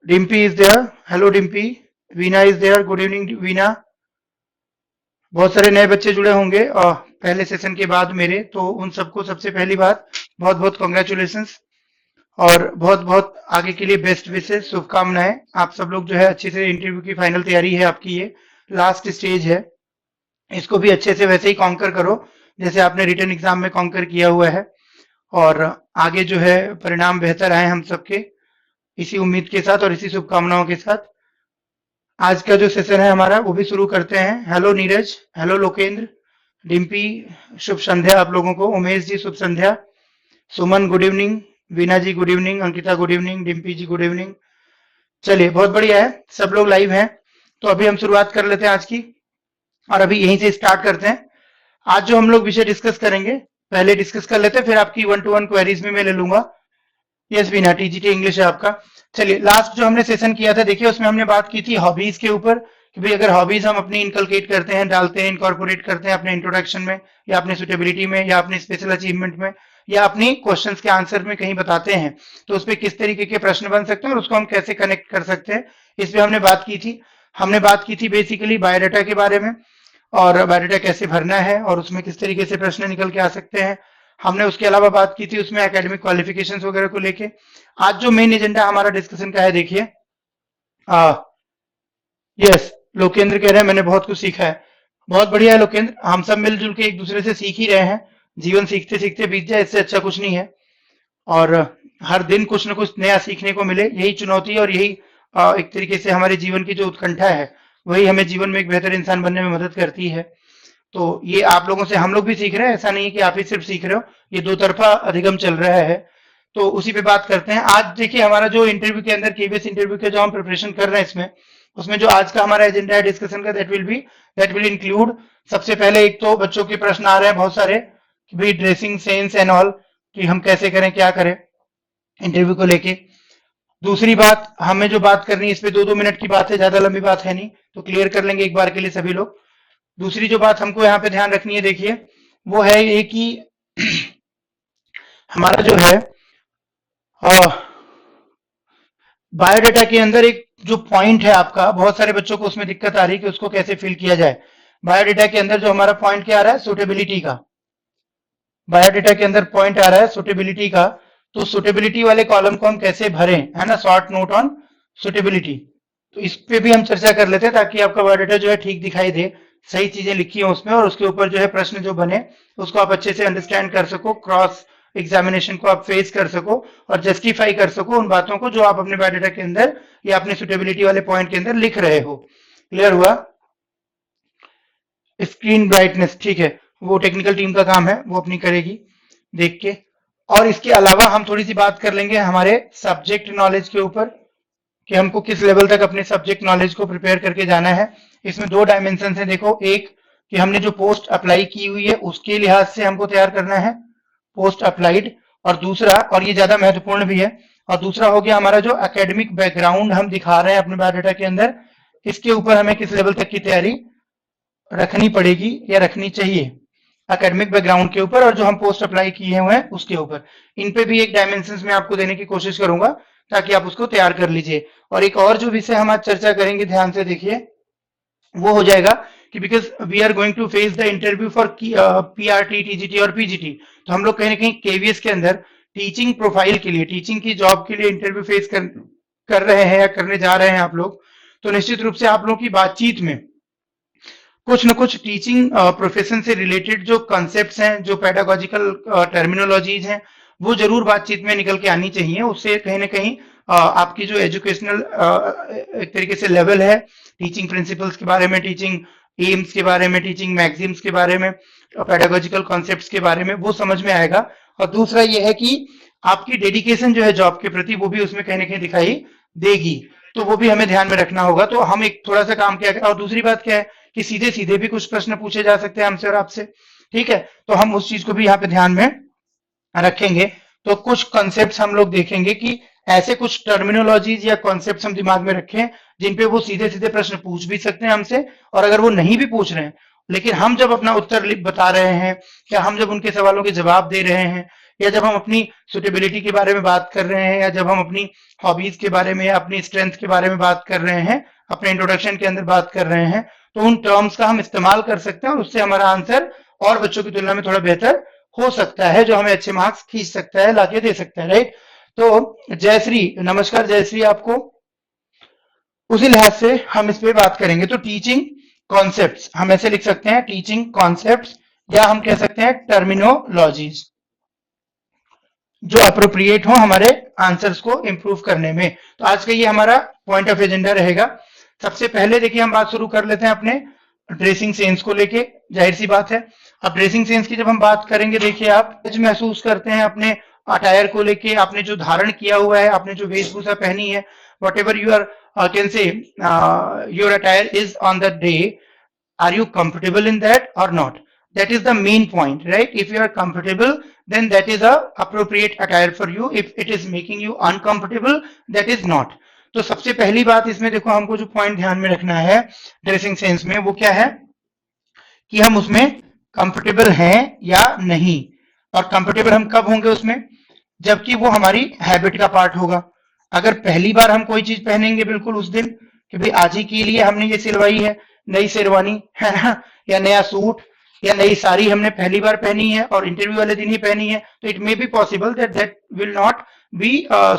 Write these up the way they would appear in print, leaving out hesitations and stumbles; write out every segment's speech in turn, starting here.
Dimpy is there. Hello Dimpy. Veena is there. Good evening Veena. बहुत सारे नए बच्चे जुड़े होंगे और पहले सेशन के बाद मेरे, तो उन सबको सबसे पहली बात बहुत बहुत कॉन्ग्रेचुलेशंस और बहुत बहुत आगे के लिए बेस्ट विशेष, शुभकामनाएं। आप सब लोग जो है अच्छे से इंटरव्यू की फाइनल तैयारी है आपकी, ये लास्ट स्टेज है, इसको भी अच्छे से वैसे ही कॉन्कर करो जैसे आपने रिटन एग्जाम में कॉन्कर किया हुआ है, और आगे जो है परिणाम बेहतर आए हम सबके, इसी उम्मीद के साथ और इसी शुभकामनाओं के साथ आज का जो सेशन है हमारा वो भी शुरू करते हैं। हेलो नीरज, हेलो लोकेंद्र, डिम्पी, शुभ संध्या आप लोगों को। उमेश जी शुभ संध्या। Suman good evening. Veena ji good evening. Ankita good evening. Dimpy ji good evening. चलिए बहुत बढ़िया है, सब लोग लाइव हैं, तो अभी हम शुरुआत कर लेते हैं आज की, और अभी यहीं से स्टार्ट करते हैं। आज जो हम लोग विषय डिस्कस करेंगे, पहले डिस्कस कर लेते हैं, फिर आपकी 1-to-1 क्वेरीज भी मैं ले लूंगा। यस बीना, टीजीटी इंग्लिश है आपका। चलिए, लास्ट जो हमने सेशन किया था, देखिए उसमें हमने बात की थी हॉबीज के ऊपर, कि भाई अगर हॉबीज हम अपनी इनकलकेट करते हैं, डालते हैं, इनकॉर्पोरेट करते हैं अपने इंट्रोडक्शन में, या अपने सुटेबिलिटी में, या अपने स्पेशल अचीवमेंट में, या अपनी क्वेश्चंस के आंसर में कहीं बताते हैं, तो उस पर किस तरीके के प्रश्न बन सकते हैं और उसको हम कैसे कनेक्ट कर सकते हैं, इस पर हमने बात की थी। हमने बात की थी बेसिकली बायोडाटा के बारे में, और बायोडाटा कैसे भरना है और उसमें किस तरीके से प्रश्न निकल के आ सकते हैं। हमने उसके अलावा बात की थी उसमें एकेडमिक क्वालिफिकेशंस वगैरह को लेके। आज जो मेन एजेंडा हमारा डिस्कशन का है, देखिए यस, लोकेंद्र कह रहे हैं मैंने बहुत कुछ सीखा है। बहुत बढ़िया है लोकेंद्र, हम सब मिलजुल के एक दूसरे से सीख ही रहे हैं। जीवन सीखते सीखते बीत जाए, इससे अच्छा कुछ नहीं है, और हर दिन कुछ न कुछ नया सीखने को मिले, यही चुनौती और यही एक तरीके से हमारे जीवन की जो उत्कंठा है, वही हमें जीवन में एक बेहतर इंसान बनने में मदद करती है। तो ये आप लोगों से हम लोग भी सीख रहे हैं, ऐसा नहीं है कि आप ही सिर्फ सीख रहे हो, ये दो तरफा अधिगम चल रहा है। तो उसी पे बात करते हैं। आज देखिए हमारा जो इंटरव्यू के अंदर, केवीएस इंटरव्यू के जो हम प्रिपरेशन कर रहे हैं इसमें, उसमें जो आज का हमारा एजेंडा है डिस्कशन का, दैट विल इंक्लूड, सबसे पहले एक तो बच्चों के प्रश्न आ रहे हैं बहुत सारे कि भाई ड्रेसिंग सेंस एंड ऑल, कि हम कैसे करें, क्या करें इंटरव्यू को लेके। दूसरी बात हमें जो बात करनी है, इस पे 2-2 मिनट की बात है, ज्यादा लंबी बात है नहीं, तो क्लियर कर लेंगे एक बार के लिए सभी लोग। दूसरी जो बात हमको यहाँ पे ध्यान रखनी है, देखिए वो है ये कि हमारा जो है बायोडाटा के अंदर एक जो पॉइंट है आपका, बहुत सारे बच्चों को उसमें दिक्कत आ रही है कि उसको कैसे फिल किया जाए। बायोडाटा के अंदर जो हमारा पॉइंट क्या आ रहा है, सुटेबिलिटी का। बायोडाटा के अंदर पॉइंट आ रहा है सुटेबिलिटी का, तो सुटेबिलिटी वाले कॉलम को हम कैसे भरें, है ना, शॉर्ट नोट ऑन सुटेबिलिटी। तो इस पे भी हम चर्चा कर लेते हैं, ताकि आपका बायोडाटा जो है ठीक दिखाई दे, सही चीजें लिखी हो उसमें, और उसके ऊपर जो है प्रश्न जो बने उसको आप अच्छे से अंडरस्टैंड कर सको, क्रॉस एग्जामिनेशन को आप फेस कर सको और जस्टिफाई कर सको उन बातों को जो आप अपने बायोडाटा के अंदर या अपने सुटेबिलिटी वाले पॉइंट के अंदर लिख रहे हो। क्लियर हुआ? स्क्रीन ब्राइटनेस, ठीक है, वो टेक्निकल टीम का काम है, वो अपनी करेगी देख के। और इसके अलावा हम थोड़ी सी बात कर लेंगे हमारे सब्जेक्ट नॉलेज के ऊपर, कि हमको किस लेवल तक अपने सब्जेक्ट नॉलेज को प्रिपेयर करके जाना है। इसमें 2 डायमेंशन है, देखो, एक कि हमने जो पोस्ट अप्लाई की हुई है उसके लिहाज से हमको तैयार करना है, पोस्ट अप्लाइड, और दूसरा, और ये ज्यादा महत्वपूर्ण भी है, और दूसरा हो गया हमारा जो एकेडमिक बैकग्राउंड हम दिखा रहे हैं अपने बायोडाटा के अंदर, इसके ऊपर हमें किस लेवल तक की तैयारी रखनी पड़ेगी या रखनी चाहिए, एकेडमिक बैकग्राउंड के ऊपर, और जो हम पोस्ट अप्लाई किए हुए हैं उसके ऊपर। इन पे भी एक डायमेंशन में आपको देने की कोशिश करूंगा, ताकि आप उसको तैयार कर लीजिए। और एक और जो विषय हम आज चर्चा करेंगे, ध्यान से देखिए, वो हो जाएगा कि because we are going to face the interview for PRT, TGT और पीजीटी, तो हम लोग कहीं ना कहीं केवीएस के अंदर टीचिंग प्रोफाइल के लिए, टीचिंग की जॉब के लिए इंटरव्यू फेस कर रहे हैं या करने जा रहे हैं आप लोग। तो निश्चित रूप से आप लोग की बातचीत में कुछ न कुछ टीचिंग प्रोफेशन से रिलेटेड जो कॉन्सेप्ट्स हैं, जो पेडागोजिकल टर्मिनोलॉजीज हैं, वो जरूर बातचीत में निकल के आनी चाहिए। उससे कहीं ना कहीं आपकी जो एजुकेशनल एक तरीके से लेवल है, टीचिंग प्रिंसिपल्स के बारे में, टीचिंग एम्स के बारे में, टीचिंग मैगजीम्स के बारे में, पेडागोजिकल कॉन्सेप्ट्स के बारे में, वो समझ में आएगा। और दूसरा ये है कि आपकी डेडिकेशन जो है जॉब के प्रति, वो भी उसमें कहीं ना कहीं दिखाई देगी, तो वो भी हमें ध्यान में रखना होगा। तो हम एक थोड़ा सा काम किया, और दूसरी बात क्या है कि सीधे सीधे भी कुछ प्रश्न पूछे जा सकते हैं हमसे और आपसे, ठीक है, तो हम उस चीज को भी यहाँ पे ध्यान में रखेंगे। तो कुछ कॉन्सेप्ट्स हम लोग देखेंगे कि ऐसे कुछ टर्मिनोलॉजीज या कॉन्सेप्ट्स हम दिमाग में रखें जिन पे वो सीधे सीधे प्रश्न पूछ भी सकते हैं हमसे, और अगर वो नहीं भी पूछ रहे हैं, लेकिन हम जब अपना उत्तर बता रहे हैं, या हम जब उनके सवालों के जवाब दे रहे हैं, या जब हम अपनी सुटेबिलिटी के बारे में बात कर रहे हैं, या जब हम अपनी हॉबीज के बारे में या अपनी स्ट्रेंथ के बारे में बात कर रहे हैं, अपने इंट्रोडक्शन के अंदर बात कर रहे हैं, तो उन टर्म्स का हम इस्तेमाल कर सकते हैं और उससे हमारा आंसर और बच्चों की तुलना में थोड़ा बेहतर हो सकता है, जो हमें अच्छे मार्क्स खींच सकता है, लाके दे सकता है, राइट। तो जयश्री, नमस्कार जयश्री आपको। उसी लिहाज से हम इस पे बात करेंगे। तो टीचिंग कॉन्सेप्ट्स हम ऐसे लिख सकते हैं, टीचिंग कॉन्सेप्ट्स, या हम कह सकते हैं टर्मिनोलॉजीज, जो अप्रोप्रिएट हो हमारे आंसर्स को इंप्रूव करने में। तो आज का ये हमारा पॉइंट ऑफ एजेंडा रहेगा। सबसे पहले देखिए हम बात शुरू कर लेते हैं अपने ड्रेसिंग सेंस को लेके। जाहिर सी बात है, अब ड्रेसिंग सेंस की जब हम बात करेंगे, देखिए आप महसूस करते हैं अपने अटायर को लेके, आपने जो धारण किया हुआ है, आपने जो वेशभूषा पहनी है, whatever you are can say your attire is on the day, are you comfortable in that or not? That is the main point, right? If you are comfortable, then that is a appropriate attire for you. If it is making you uncomfortable, that is not. तो सबसे पहली बात इसमें देखो, हमको जो point ध्यान में रखना है ड्रेसिंग सेंस में, वो क्या है कि हम उसमें कंफर्टेबल हैं या नहीं। और कंफर्टेबल हम कब होंगे उसमें, जबकि वो हमारी हैबिट का पार्ट होगा। अगर पहली बार हम कोई चीज पहनेंगे बिल्कुल उस दिन कि भाई आज ही के लिए हमने ये सिलवाई है, नई शेरवानी है ना, या नया सूट या नई साड़ी हमने पहली बार पहनी है और इंटरव्यू वाले दिन ही पहनी है, तो it may be possible that that will not be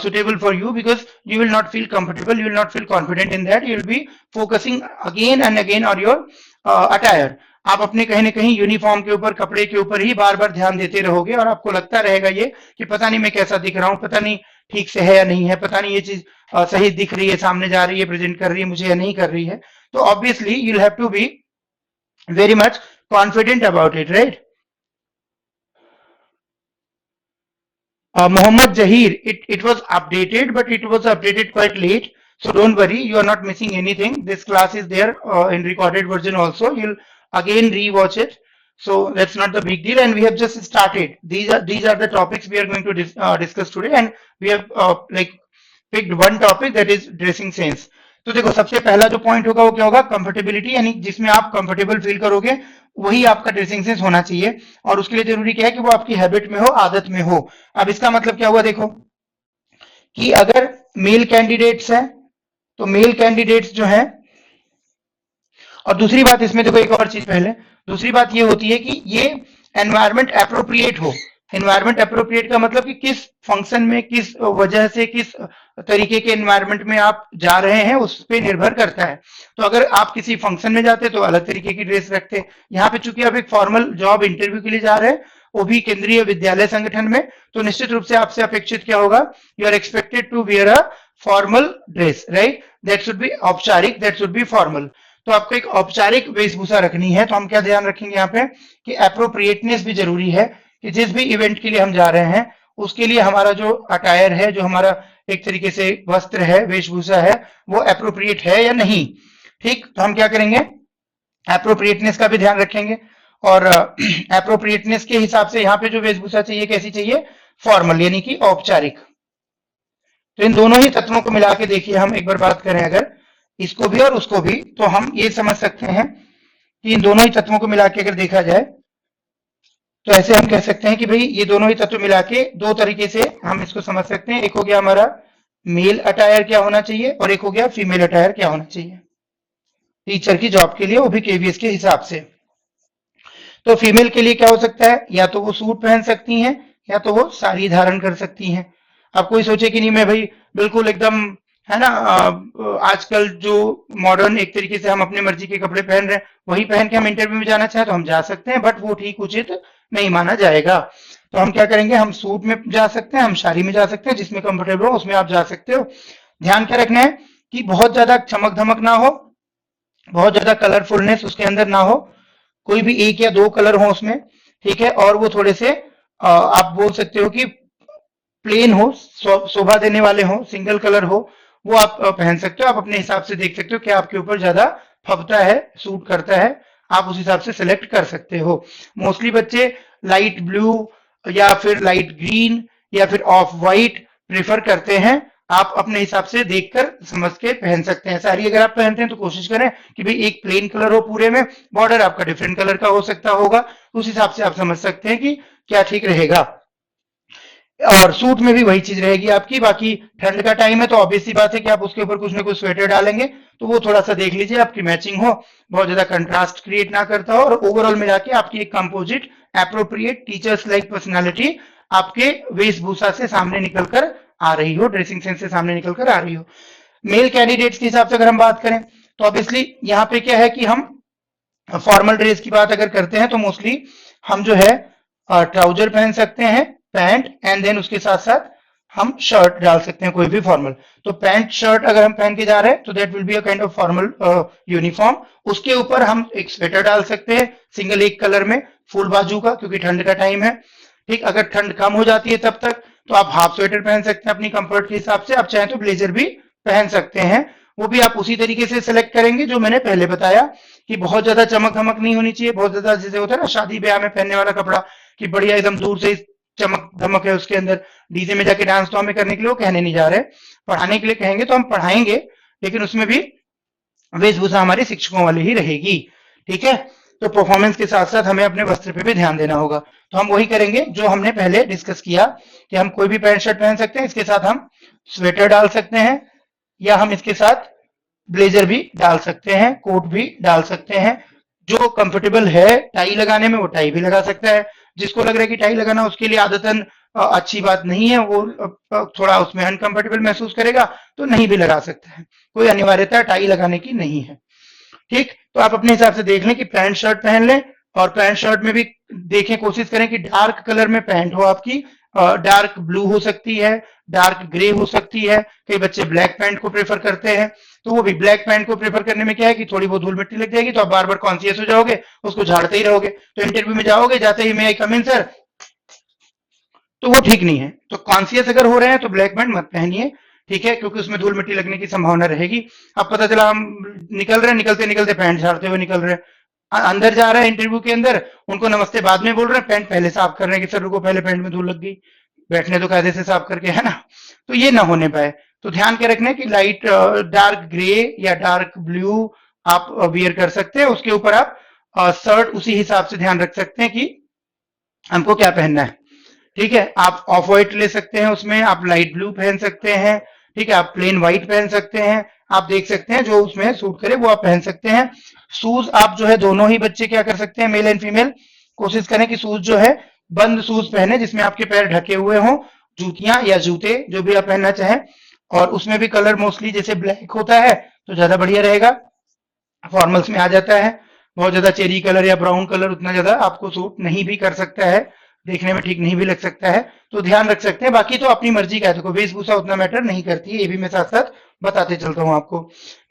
suitable for you, because you will not feel comfortable, you will not feel confident in that, you will be focusing again and again on your attire. आप अपने कहीं ना कहीं uniform के ऊपर, कपड़े के ऊपर ही बार बार ध्यान देते रहोगे और आपको लगता रहेगा ये कि पता नहीं मैं कैसा दिख रहा हूँ, पता नहीं ठीक से है या नहीं है, पता नहीं ये चीज सही दिख रही है, सामने जा रही है, प्रेजेंट कर रही है मुझे या नहीं कर रही है। तो obviously you will have to be very much confident about it, right. Mohammad Jahir, it was updated, but it was updated quite late. So don't worry, you are not missing anything. This class is there in recorded version also. You'll again rewatch it. So that's not the big deal. And we have just started. These are the topics we are going to discuss today. And we have like picked one topic, that is dressing sense. तो देखो सबसे पहला जो point होगा वो क्या होगा, comfortability, यानी जिसमें आप कंफर्टेबल फील करोगे वही आपका ड्रेसिंग सेंस होना चाहिए। और उसके लिए जरूरी क्या है कि वो आपकी हैबिट में हो, आदत में हो। अब इसका मतलब क्या हुआ, देखो कि अगर मेल कैंडिडेट्स है तो मेल कैंडिडेट्स जो है, और दूसरी बात इसमें देखो एक और चीज पहले, दूसरी बात ये होती है कि ये एनवायरमेंट एप्रोप्रिएट हो। एनवायरमेंट एप्रोप्रिएट का मतलब कि किस फंक्शन में, किस वजह से, किस तरीके के एनवायरमेंट में आप जा रहे हैं उस पर निर्भर करता है। तो अगर आप किसी फंक्शन में जाते तो अलग तरीके की ड्रेस रखते। यहाँ पे चूंकि आप एक फॉर्मल जॉब इंटरव्यू के लिए जा रहे हैं, वो भी केंद्रीय विद्यालय संगठन में, तो निश्चित रूप से आपसे अपेक्षित क्या होगा, you are expected to wear a formal dress, right. That should be औपचारिक, दैट शुड बी फॉर्मल। तो आपको एक औपचारिक वेशभूषा रखनी है। तो हम क्या ध्यान रखेंगे यहाँ पे कि एप्रोप्रिएटनेस भी जरूरी है, कि जिस भी इवेंट के लिए हम जा रहे हैं उसके लिए हमारा जो अटायर है, जो हमारा एक तरीके से वस्त्र है, वेशभूषा है, वो एप्रोप्रिएट है या नहीं। ठीक, तो हम क्या करेंगे, एप्रोप्रिएटनेस का भी ध्यान रखेंगे। और एप्रोप्रिएटनेस के हिसाब से यहाँ पे जो वेशभूषा चाहिए कैसी चाहिए, फॉर्मल, यानी कि औपचारिक। तो इन दोनों ही तत्वों को मिला के देखिए, हम एक बार बात करें अगर इसको भी और उसको भी, तो हम ये समझ सकते हैं कि इन दोनों ही तत्वों को मिला के अगर देखा जाए तो ऐसे हम कह सकते हैं कि भाई ये दोनों ही तत्व मिला के दो तरीके से हम इसको समझ सकते हैं। एक हो गया हमारा मेल अटायर क्या होना चाहिए, और एक हो गया फीमेल अटायर क्या होना चाहिए टीचर की जॉब के लिए, वो भी केवीएस के हिसाब से। तो फीमेल के लिए क्या हो सकता है, या तो वो सूट पहन सकती हैं या तो वो साड़ी धारण कर सकती हैं। अब कोई सोचे कि नहीं मैं भाई बिल्कुल एकदम, है ना, आजकल जो मॉडर्न एक तरीके से हम अपने मर्जी के कपड़े पहन रहे हैं वही पहन के हम इंटरव्यू में जाना चाहें तो हम जा सकते हैं, बट वो ठीक उचित नहीं माना जाएगा। तो हम क्या करेंगे, हम सूट में जा सकते हैं, हम साड़ी में जा सकते हैं, जिसमें कंफर्टेबल हो उसमें आप जा सकते हो। ध्यान क्या रखना है कि बहुत ज्यादा चमक धमक ना हो, बहुत ज्यादा कलरफुलनेस उसके अंदर ना हो, कोई भी एक या दो कलर हो उसमें, ठीक है, और वो थोड़े से आप बोल सकते हो कि प्लेन हो, शोभा देने वाले हो, सिंगल कलर हो, वो आप पहन सकते हो। आप अपने हिसाब से देख सकते हो कि आपके ऊपर ज्यादा फबता है, सूट करता है, आप उस हिसाब से सिलेक्ट कर सकते हो। मोस्टली बच्चे लाइट ब्लू या फिर लाइट ग्रीन या फिर ऑफ वाइट प्रेफर करते हैं। आप अपने हिसाब से देखकर समझ के पहन सकते हैं। साड़ी अगर आप पहनते हैं तो कोशिश करें कि भाई एक प्लेन कलर हो पूरे में, बॉर्डर आपका डिफरेंट कलर का हो सकता होगा, उस हिसाब से आप समझ सकते हैं कि क्या ठीक रहेगा। और सूट में भी वही चीज रहेगी आपकी। बाकी ठंड का टाइम है तो ऑब्वियस सी बात है कि आप उसके ऊपर कुछ ना कुछ स्वेटर डालेंगे, तो वो थोड़ा सा देख लीजिए आपकी मैचिंग हो, बहुत ज्यादा कंट्रास्ट क्रिएट ना करता हो, और ओवरऑल मिला के आपकी एक composite appropriate teachers like personality आपके वेशभूषा से सामने निकल कर आ रही हो, ड्रेसिंग सेंस से सामने निकल कर आ रही हो। मेल कैंडिडेट्स के हिसाब से अगर हम बात करें तो ऑब्वियसली यहाँ पे क्या है कि हम फॉर्मल ड्रेस की बात अगर करते हैं तो मोस्टली हम जो है ट्राउजर पहन सकते हैं, पैंट, एंड देन उसके साथ साथ हम शर्ट डाल सकते हैं कोई भी फॉर्मल। तो पैंट शर्ट अगर हम पहन के जा रहे हैं तो that will be a kind of formal uniform. उसके ऊपर हम एक स्वेटर डाल सकते हैं सिंगल एक कलर में, फुल बाजू का, क्योंकि ठंड का टाइम है। ठीक, अगर ठंड कम हो जाती है तब तक तो आप हाफ स्वेटर पहन सकते हैं अपनी कंफर्ट के हिसाब से। आप चाहें तो ब्लेजर भी पहन सकते हैं, वो भी आप उसी तरीके से सिलेक्ट करेंगे जो मैंने पहले बताया कि बहुत ज्यादा चमक धमक नहीं होनी चाहिए, बहुत ज्यादा जैसे होता है ना शादी ब्याह में पहनने वाला कपड़ा कि बढ़िया एकदम दूर से चमक धमक है उसके अंदर, डीजे में जाके डांस तो हमें करने के लिए वो कहने नहीं जा रहे, पढ़ाने के लिए कहेंगे तो हम पढ़ाएंगे, लेकिन उसमें भी वेशभूषा हमारी शिक्षकों वाली ही रहेगी। ठीक है, तो परफॉर्मेंस के साथ साथ हमें अपने वस्त्र पे भी ध्यान देना होगा। तो हम वही करेंगे जो हमने पहले डिस्कस किया कि हम कोई भी पैंट शर्ट पहन सकते हैं, इसके साथ हम स्वेटर डाल सकते हैं, या हम इसके साथ ब्लेजर भी डाल सकते हैं, कोट भी डाल सकते हैं। जो कंफर्टेबल है टाई लगाने में वो टाई भी लगा सकता है, जिसको लग रहा है कि टाई लगाना उसके लिए आदतन अच्छी बात नहीं है, वो थोड़ा उसमें अनकंफर्टेबल महसूस करेगा तो नहीं भी लगा सकता है, कोई अनिवार्यता टाई लगाने की नहीं है। ठीक, तो आप अपने हिसाब से देख लें कि पैंट शर्ट पहन लें, और पैंट शर्ट में भी देखें, कोशिश करें कि डार्क कलर में पैंट हो आपकी, डार्क ब्लू हो सकती है, डार्क ग्रे हो सकती है, कई बच्चे ब्लैक पैंट को प्रेफर करते हैं, तो वो भी ब्लैक पैंट को प्रेफर करने में क्या है कि थोड़ी बहुत धूल मिट्टी लग जाएगी तो आप बार बार कॉन्शियस हो जाओगे, उसको झाड़ते ही रहोगे, तो इंटरव्यू में जाओगे जाते ही मैं आई कम इन सर, तो वो ठीक नहीं है। तो कॉन्शियस अगर हो रहे हैं तो ब्लैक पैंट मत पहनिए, ठीक है, क्योंकि उसमें धूल मिट्टी लगने की संभावना रहेगी। अब पता चला हम निकल रहे हैं, निकलते निकलते पैंट झाड़ते हुए निकल रहे हैं, अंदर जा रहा है इंटरव्यू के अंदर, उनको नमस्ते बाद में बोल रहे हैं, पैंट पहले साफ कर रहे हैं कि सर रुको पहले पैंट में धूल लग गई, बैठने तो कायदे से साफ करके, है ना। तो ये ना होने पाए, तो ध्यान के रखना कि लाइट डार्क ग्रे या डार्क ब्लू आप वियर कर सकते हैं, उसके ऊपर आप शर्ट उसी हिसाब से ध्यान रख सकते हैं कि हमको क्या पहनना है। ठीक है, आप ऑफ व्हाइट ले सकते हैं, उसमें आप लाइट ब्लू पहन सकते हैं, ठीक है, आप प्लेन व्हाइट पहन सकते हैं, आप देख सकते हैं जो उसमें सूट करे वो आप पहन सकते हैं। शूज आप जो है दोनों ही बच्चे क्या कर सकते हैं, मेल एंड फीमेल, कोशिश करें कि शूज जो है बंद शूज पहने जिसमें आपके पैर ढके हुए हों, जूतियां या जूते जो भी आप पहनना चाहें, और उसमें भी कलर मोस्टली जैसे ब्लैक होता है तो ज्यादा बढ़िया रहेगा, फॉर्मल्स में आ जाता है। बहुत ज्यादा चेरी कलर या ब्राउन कलर उतना ज्यादा आपको सूट नहीं भी कर सकता है, देखने में ठीक नहीं भी लग सकता है, तो ध्यान रख सकते हैं। बाकी तो अपनी मर्जी का है, देखो वेशभूषा उतना मैटर नहीं करती है, ये भी मैं साथ साथ बताते चलता हूँ आपको।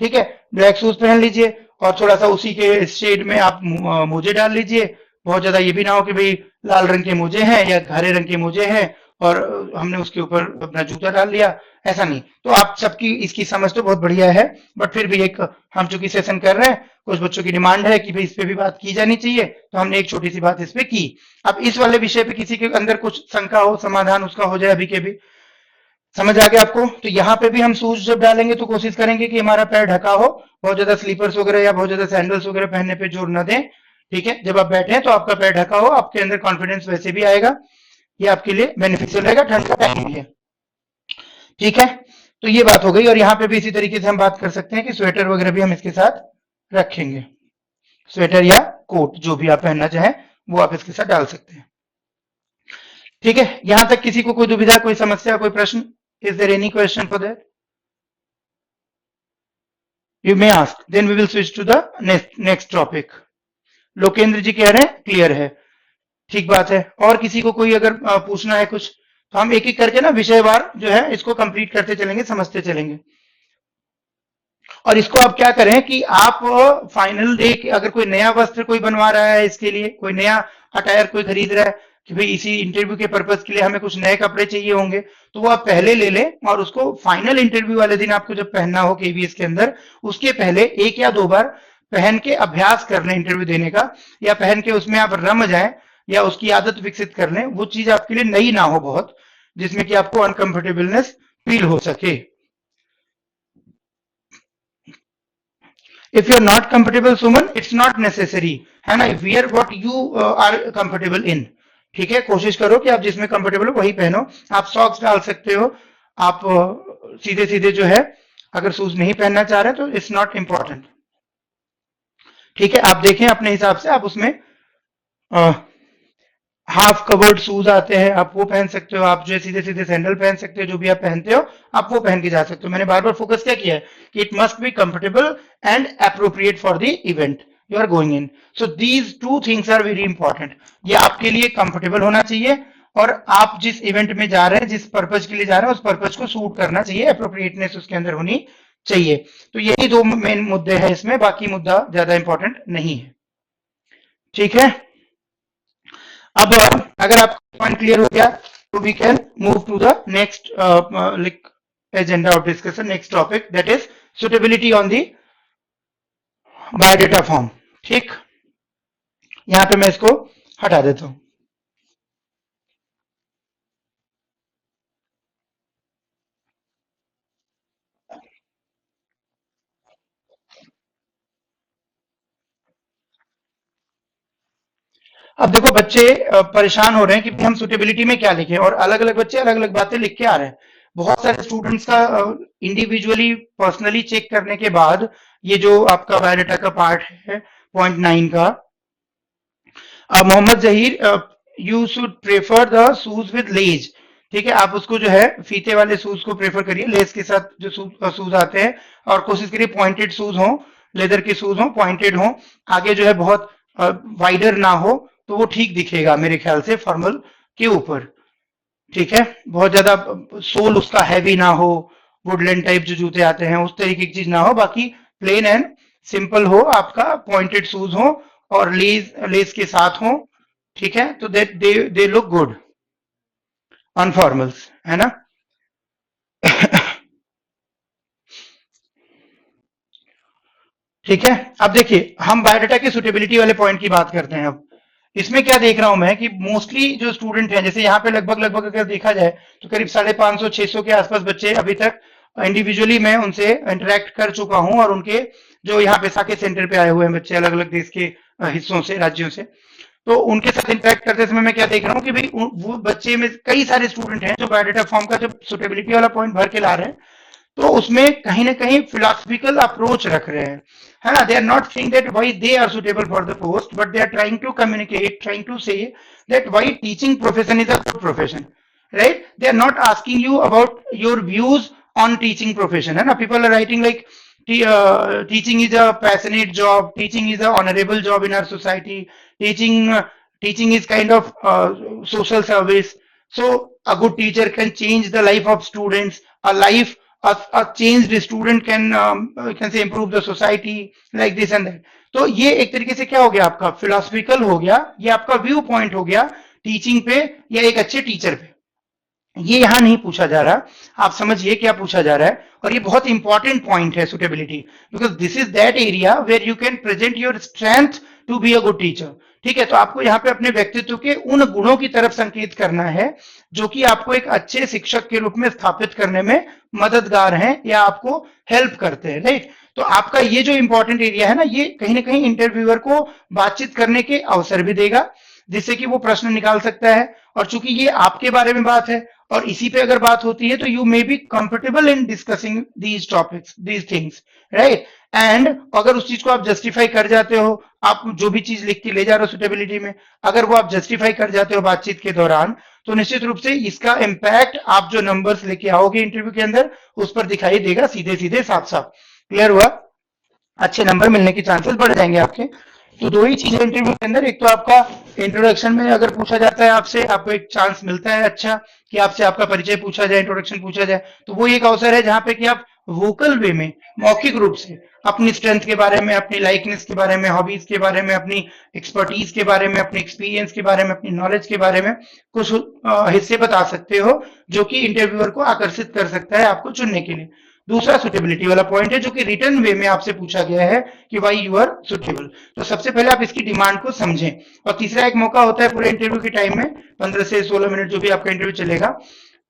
ठीक है, ब्लैक शूज पहन लीजिए और थोड़ा सा उसी के शेड में आप मोजे डाल लीजिए। बहुत ज्यादा ये भी ना हो कि भाई लाल रंग के मोजे हैं या हरे रंग के मोजे हैं और हमने उसके ऊपर अपना जूता डाल लिया, ऐसा नहीं। तो आप सबकी इसकी समझ तो बहुत बढ़िया है, बट फिर भी एक हम चूंकि सेशन कर रहे हैं, कुछ बच्चों की डिमांड है कि भाई इस पे भी बात की जानी चाहिए, तो हमने एक छोटी सी बात इस पे की। अब इस वाले विषय पे किसी के अंदर कुछ शंका हो, समाधान उसका हो जाए अभी के भी, समझ आ गया आपको। तो यहाँ पे भी हम शूज जब डालेंगे तो कोशिश करेंगे कि हमारा पैर ढका हो, बहुत ज्यादा स्लीपर्स वगैरह या बहुत ज्यादा सैंडल्स वगैरह पहनने पे जोर न दें। ठीक है, जब आप बैठे हैं तो आपका पैर ढका हो, आपके अंदर कॉन्फिडेंस वैसे भी आएगा, ये आपके लिए बेनिफिशियल रहेगा, ठंड का टाइम भी है। ठीक है, तो ये बात हो गई। और यहाँ पे भी इसी तरीके से हम बात कर सकते हैं कि स्वेटर वगैरह भी हम इसके साथ रखेंगे, स्वेटर या कोट जो भी आप पहनना चाहें वो आप इसके साथ डाल सकते हैं। ठीक है, यहां तक किसी को कोई दुविधा, कोई समस्या, कोई प्रश्न? Is there any question for that? You may ask, then we will switch to the next topic. Lokendra ji कह रहे हैं क्लियर है, ठीक बात है। और किसी को कोई अगर पूछना है कुछ, तो हम एक एक करके ना विषयवार जो है इसको कंप्लीट करते चलेंगे, समझते चलेंगे। और इसको आप क्या करें कि आप फाइनल डे अगर कोई नया वस्त्र कोई बनवा रहा है, इसके लिए कोई नया अटायर कोई खरीद रहा है कि भाई इसी इंटरव्यू के पर्पज के लिए हमें कुछ नए कपड़े चाहिए होंगे, तो वो आप पहले ले लें और उसको फाइनल इंटरव्यू वाले दिन आपको जब पहनना हो केवीएस के अंदर, उसके पहले एक या दो बार पहन के अभ्यास कर लें इंटरव्यू देने का, या पहन के उसमें आप रम जाए या उसकी आदत विकसित कर लें, वो चीज आपके लिए नई ना हो बहुत, जिसमें कि आपको अनकंफर्टेबलनेस फील हो सके। If you're not comfortable, Suman, it's not necessary, है ना, wear what you are comfortable in. ठीक है, कोशिश करो कि आप जिसमें कंफर्टेबल हो वही पहनो। आप सॉक्स डाल सकते हो, आप सीधे सीधे जो है अगर शूज नहीं पहनना चाह रहे तो इट्स नॉट इम्पॉर्टेंट। ठीक है, आप देखें अपने हिसाब से, आप उसमें हाफ कवर्ड शूज आते हैं, आप वो पहन सकते हो, आप जो सीधे सीधे सैंडल पहन सकते हो, जो भी आप पहनते हो आप वो पहन के जा सकते हो। मैंने बार बार फोकस क्या किया है कि it must be comfortable and appropriate for the event you are going in. So these two things are very important. ये आपके लिए कंफर्टेबल होना चाहिए और आप जिस इवेंट में जा रहे हैं, जिस पर्पज के लिए जा रहे हैं, उस पर्पज को सूट करना चाहिए, अप्रोप्रिएटनेस उसके अंदर होनी चाहिए। तो यही दो मेन मुद्दे हैं इसमें, बाकी मुद्दा ज्यादा इंपॉर्टेंट नहीं है। ठीक है, अब अगर आपका पॉइंट क्लियर हो गया तो we can move to the next agenda of discussion, next topic, that is suitability on the biodata form. ठीक, यहां पे मैं इसको हटा देता हूं। अब देखो बच्चे परेशान हो रहे हैं कि हम सुटेबिलिटी में क्या लिखें, और अलग अलग बच्चे अलग अलग बातें लिख के आ रहे हैं। बहुत सारे स्टूडेंट्स का इंडिविजुअली पर्सनली चेक करने के बाद ये जो आपका बायोडेटा का पार्ट है पॉइंट 9 का, Mohammad Zaheer, you should prefer the shoes with laces. ठीक है, आप उसको जो है फीते वाले शूज को प्रेफर करिए, लेस के साथ जो शूज आते हैं, और कोशिश करिए पॉइंटेड शूज हो, लेदर के शूज हो, पॉइंटेड हो, आगे जो है बहुत वाइडर ना हो, तो वो ठीक दिखेगा मेरे ख्याल से फॉर्मल के ऊपर। ठीक है, बहुत ज्यादा सोल उसका हैवी ना हो, वुडलैंड टाइप जो जूते आते हैं उस तरीके की चीज ना हो, बाकी प्लेन एंड सिंपल हो, आपका पॉइंटेड शूज हो और लेस लेस के साथ हो। ठीक है, तो that they look good on formals, है ना। ठीक है, अब देखिए हम बायोडाटा की सुटेबिलिटी वाले पॉइंट की बात करते हैं। अब इसमें क्या देख रहा हूं मैं कि मोस्टली जो स्टूडेंट हैं, जैसे यहाँ पे लगभग लगभग अगर देखा जाए तो करीब 550-600 के आसपास बच्चे अभी तक इंडिविजुअली मैं उनसे इंटरेक्ट कर चुका हूं, और उनके जो यहाँ पे साके सेंटर पे आए हुए हैं बच्चे अलग अलग देश के हिस्सों से, राज्यों से, तो उनके साथ इंटरेक्ट करते समय मैं क्या देख रहा हूँ कि भाई वो बच्चे में कई सारे स्टूडेंट हैं जो बायोडाटा फॉर्म का जब सुटेबिलिटी वाला पॉइंट भर के ला रहे हैं, तो उसमें कहीं ना कहीं फिलोसफिकल अप्रोच रख रहे हैं, है ना। They are not saying that why they are suitable for the post, but they are trying to communicate, trying to say that why teaching profession is a good profession, right. They are not asking you about your views on teaching profession, है ना। People are writing like teaching is a passionate job, teaching is a honorable job in our society, teaching is kind of social service, so a good teacher can change the life of students, a life a changed student can say improve the society, like this and that। तो ये एक तरीके से क्या हो गया, आपका philosophical हो गया, ये आपका व्यू पॉइंट हो गया टीचिंग पे या एक अच्छे टीचर पे। ये यहां नहीं पूछा जा रहा, आप समझिए क्या पूछा जा रहा है, और ये बहुत इंपॉर्टेंट पॉइंट है suitability, because this is that area where you can present your strength to be a good teacher. ठीक है, तो आपको यहाँ पे अपने व्यक्तित्व के उन गुणों की तरफ संकेत करना है जो कि आपको एक अच्छे शिक्षक के रूप में स्थापित करने में मददगार हैं या आपको हेल्प करते हैं, राइट। तो आपका ये जो इंपॉर्टेंट एरिया है ना, ये कहीं ना कहीं इंटरव्यूअर को बातचीत करने के अवसर भी देगा, जिससे कि वो प्रश्न निकाल सकता है। और चूंकि ये आपके बारे में बात है और इसी पे अगर बात होती है, तो you may be comfortable in discussing these topics, these things, right. And अगर उस चीज को आप जस्टिफाई कर जाते हो, आप जो भी चीज लिख के ले जा रहे हो सुटेबिलिटी में, अगर वो आप जस्टिफाई कर जाते हो बातचीत के दौरान, तो निश्चित रूप से इसका इम्पैक्ट आप जो नंबर्स लेके आओगे इंटरव्यू के अंदर उस पर दिखाई देगा, सीधे सीधे साफ साफ। क्लियर हुआ, अच्छे नंबर मिलने के चांसेस बढ़ जाएंगे आपके। तो दो ही चीजें इंटरव्यू के अंदर, एक तो आपका इंट्रोडक्शन में अगर पूछा जाता है आपसे, आपको एक चांस मिलता है अच्छा कि आपसे आपका परिचय पूछा जाए, इंट्रोडक्शन पूछा जाए, तो वो एक अवसर है जहां पे कि आप वोकल वे में, मौखिक रूप से अपनी स्ट्रेंथ के बारे में, अपनी लाइकनेस के बारे में, हॉबीज के बारे में, अपनी एक्सपर्टीज के बारे में, अपने एक्सपीरियंस के बारे में, अपनी नॉलेज के बारे में कुछ हिस्से बता सकते हो, जो कि इंटरव्यूअर को आकर्षित कर सकता है आपको चुनने के लिए। दूसरा सुटेबिलिटी वाला पॉइंट है जो कि रिटर्न वे में आपसे पूछा गया है कि वाई यू आर सुटेबल। तो सबसे पहले आप इसकी डिमांड को समझें। और तीसरा एक मौका होता है पूरे इंटरव्यू के टाइम में, 15 से 16 मिनट जो भी आपका इंटरव्यू चलेगा,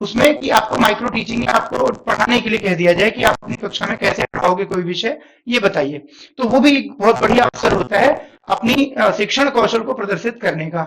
उसमें कि आपको माइक्रो टीचिंग या आपको पढ़ाने के लिए कह दिया जाए कि आप अपनी कक्षा में कैसे पढ़ाओगे कोई विषय, ये बताइए। तो वो भी एक बहुत बढ़िया अवसर होता है अपनी शिक्षण कौशल को प्रदर्शित करने का।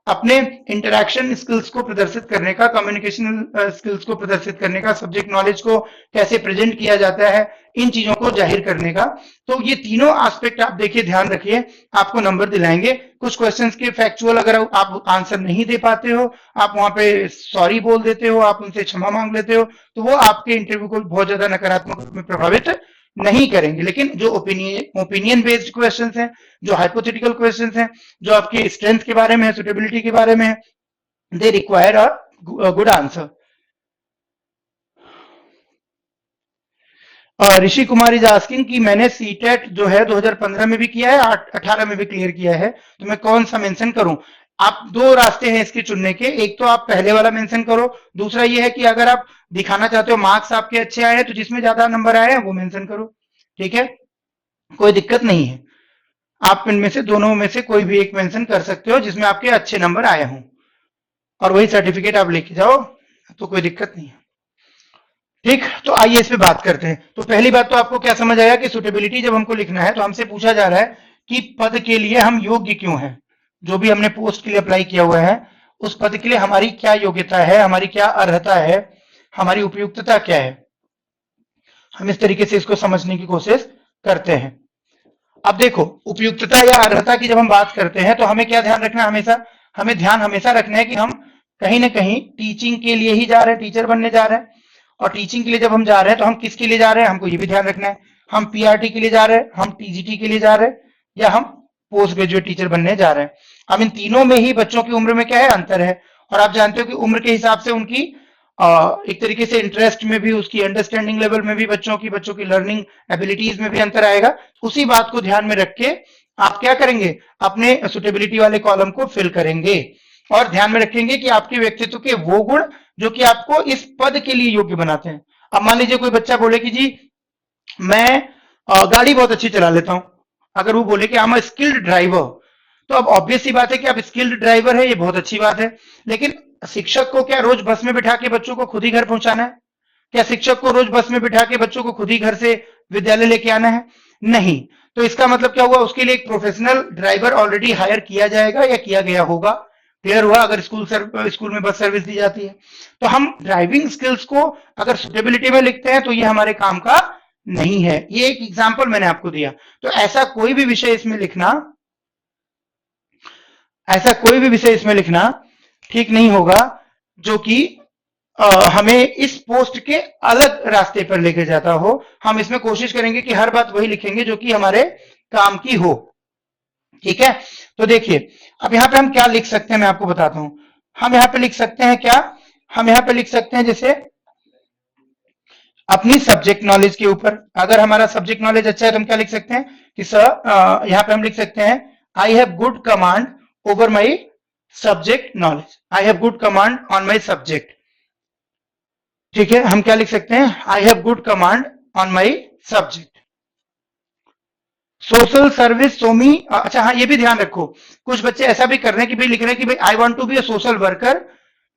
अपने इंटरैक्शन स्किल्स को प्रदर्शित करने का, कम्युनिकेशन स्किल्स को प्रदर्शित करने का, सब्जेक्ट नॉलेज को कैसे प्रेजेंट किया जाता है, इन चीजों को जाहिर करने का। तो ये तीनों एस्पेक्ट आप देखिए, ध्यान रखिए, आपको नंबर दिलाएंगे। कुछ क्वेश्चंस के फैक्चुअल अगर आप आंसर नहीं दे पाते हो, आप वहां पे सॉरी बोल देते हो, आप उनसे क्षमा मांग लेते हो, तो वो आपके इंटरव्यू को बहुत ज्यादा नकारात्मक रूप में प्रभावित नहीं करेंगे। लेकिन जो ओपिनियन बेस्ड क्वेश्चंस हैं, जो हाइपोथेटिकल क्वेश्चंस हैं, जो आपके स्ट्रेंथ के बारे में है, सुटेबिलिटी के बारे में है, they require a good answer. Rishi Kumar is asking कि मैंने सीटेट जो है 2015 में भी किया है, 18 में भी क्लियर किया है, तो मैं कौन सा मेंशन करूं? आप दो रास्ते हैं इसके चुनने के, एक तो आप पहले वाला मेंशन करो, दूसरा ये है कि अगर आप दिखाना चाहते हो मार्क्स आपके अच्छे आए हैं तो जिसमें ज्यादा नंबर आए हैं वो मेंशन करो, ठीक है, कोई दिक्कत नहीं है। आप इनमें से दोनों में से कोई भी एक मेंशन कर सकते हो जिसमें आपके अच्छे नंबर आए हों, और वही सर्टिफिकेट आप लेके जाओ, तो कोई दिक्कत नहीं है। ठीक, तो आइए इस पे बात करते हैं। तो पहली बात तो आपको क्या समझ आया कि सुटेबिलिटी जब हमको लिखना है तो हमसे पूछा जा रहा है कि पद के लिए हम योग्य क्यों हैं। जो भी हमने पोस्ट के लिए अप्लाई किया हुआ है उस पद के लिए हमारी क्या योग्यता है, हमारी क्या अर्हता है, हमारी उपयुक्तता क्या है, हम इस तरीके से इसको समझने की कोशिश करते हैं। अब देखो, उपयुक्तता या अर्हता की जब हम बात करते हैं तो हमें क्या ध्यान रखना है, हमें ध्यान हमेशा रखना है कि हम कहीं ना कहीं टीचिंग के लिए ही जा रहे हैं, टीचर बनने जा रहे हैं। और टीचिंग के लिए जब हम जा रहे हैं तो हम किसके लिए जा रहे हैं, हमको ये भी ध्यान रखना है, हम पीआरटी के लिए जा रहे हैं, हम टीजीटी के लिए जा रहे हैं, या हम पोस्ट ग्रेजुएट टीचर बनने जा रहे हैं। अब इन तीनों में ही बच्चों की उम्र में क्या है, अंतर है। और आप जानते हो कि उम्र के हिसाब से उनकी एक तरीके से इंटरेस्ट में भी, उसकी अंडरस्टैंडिंग लेवल में भी, बच्चों की लर्निंग एबिलिटीज में भी अंतर आएगा। उसी बात को ध्यान में रख के आप क्या करेंगे, अपने सुटेबिलिटी वाले कॉलम को फिल करेंगे और ध्यान में रखेंगे कि आपके व्यक्तित्व के वो गुण जो कि आपको इस पद के लिए योग्य बनाते हैं। अब मान लीजिए कोई बच्चा बोले कि जी मैं गाड़ी बहुत अच्छी चला लेता हूं, अगर वो बोले कि I am a skilled driver, तो अब ऑब्वियस सी बात है कि आप स्किल्ड ड्राइवर है, ये बहुत अच्छी बात है। लेकिन शिक्षक को क्या रोज बस में बिठा के बच्चों को खुद ही घर पहुंचाना है? क्या शिक्षक को रोज बस में बिठा के बच्चों को खुद ही घर से विद्यालय लेके आना है? नहीं। तो इसका मतलब क्या हुआ, उसके लिए एक प्रोफेशनल ड्राइवर ऑलरेडी हायर किया जाएगा या किया गया होगा। क्लियर हुआ? अगर स्कूल में बस सर्विस दी जाती है तो हम ड्राइविंग स्किल्स को अगर सुटेबिलिटी में लिखते हैं तो ये हमारे काम का नहीं है। ये एक एग्जांपल मैंने आपको दिया। तो ऐसा कोई भी विषय इसमें लिखना ठीक नहीं होगा जो कि हमें इस पोस्ट के अलग रास्ते पर लेके जाता हो। हम इसमें कोशिश करेंगे कि हर बात वही लिखेंगे जो कि हमारे काम की हो। ठीक है, तो देखिए अब यहां पे हम क्या लिख सकते हैं, मैं आपको बताता हूं। हम यहां पे लिख सकते हैं क्या, हम यहां पे लिख सकते हैं जैसे अपनी सब्जेक्ट नॉलेज के ऊपर। अगर हमारा सब्जेक्ट नॉलेज अच्छा है तो हम क्या लिख सकते हैं कि सर यहां पे हम लिख सकते हैं I have good command over my subject knowledge, I have good command on my subject. ठीक है, हम क्या लिख सकते हैं, I have good command on my subject. Social service Somi, अच्छा हाँ ये भी ध्यान रखो, कुछ बच्चे ऐसा भी कर रहे हैं कि भाई लिख रहे हैं कि भाई I want to be a social worker,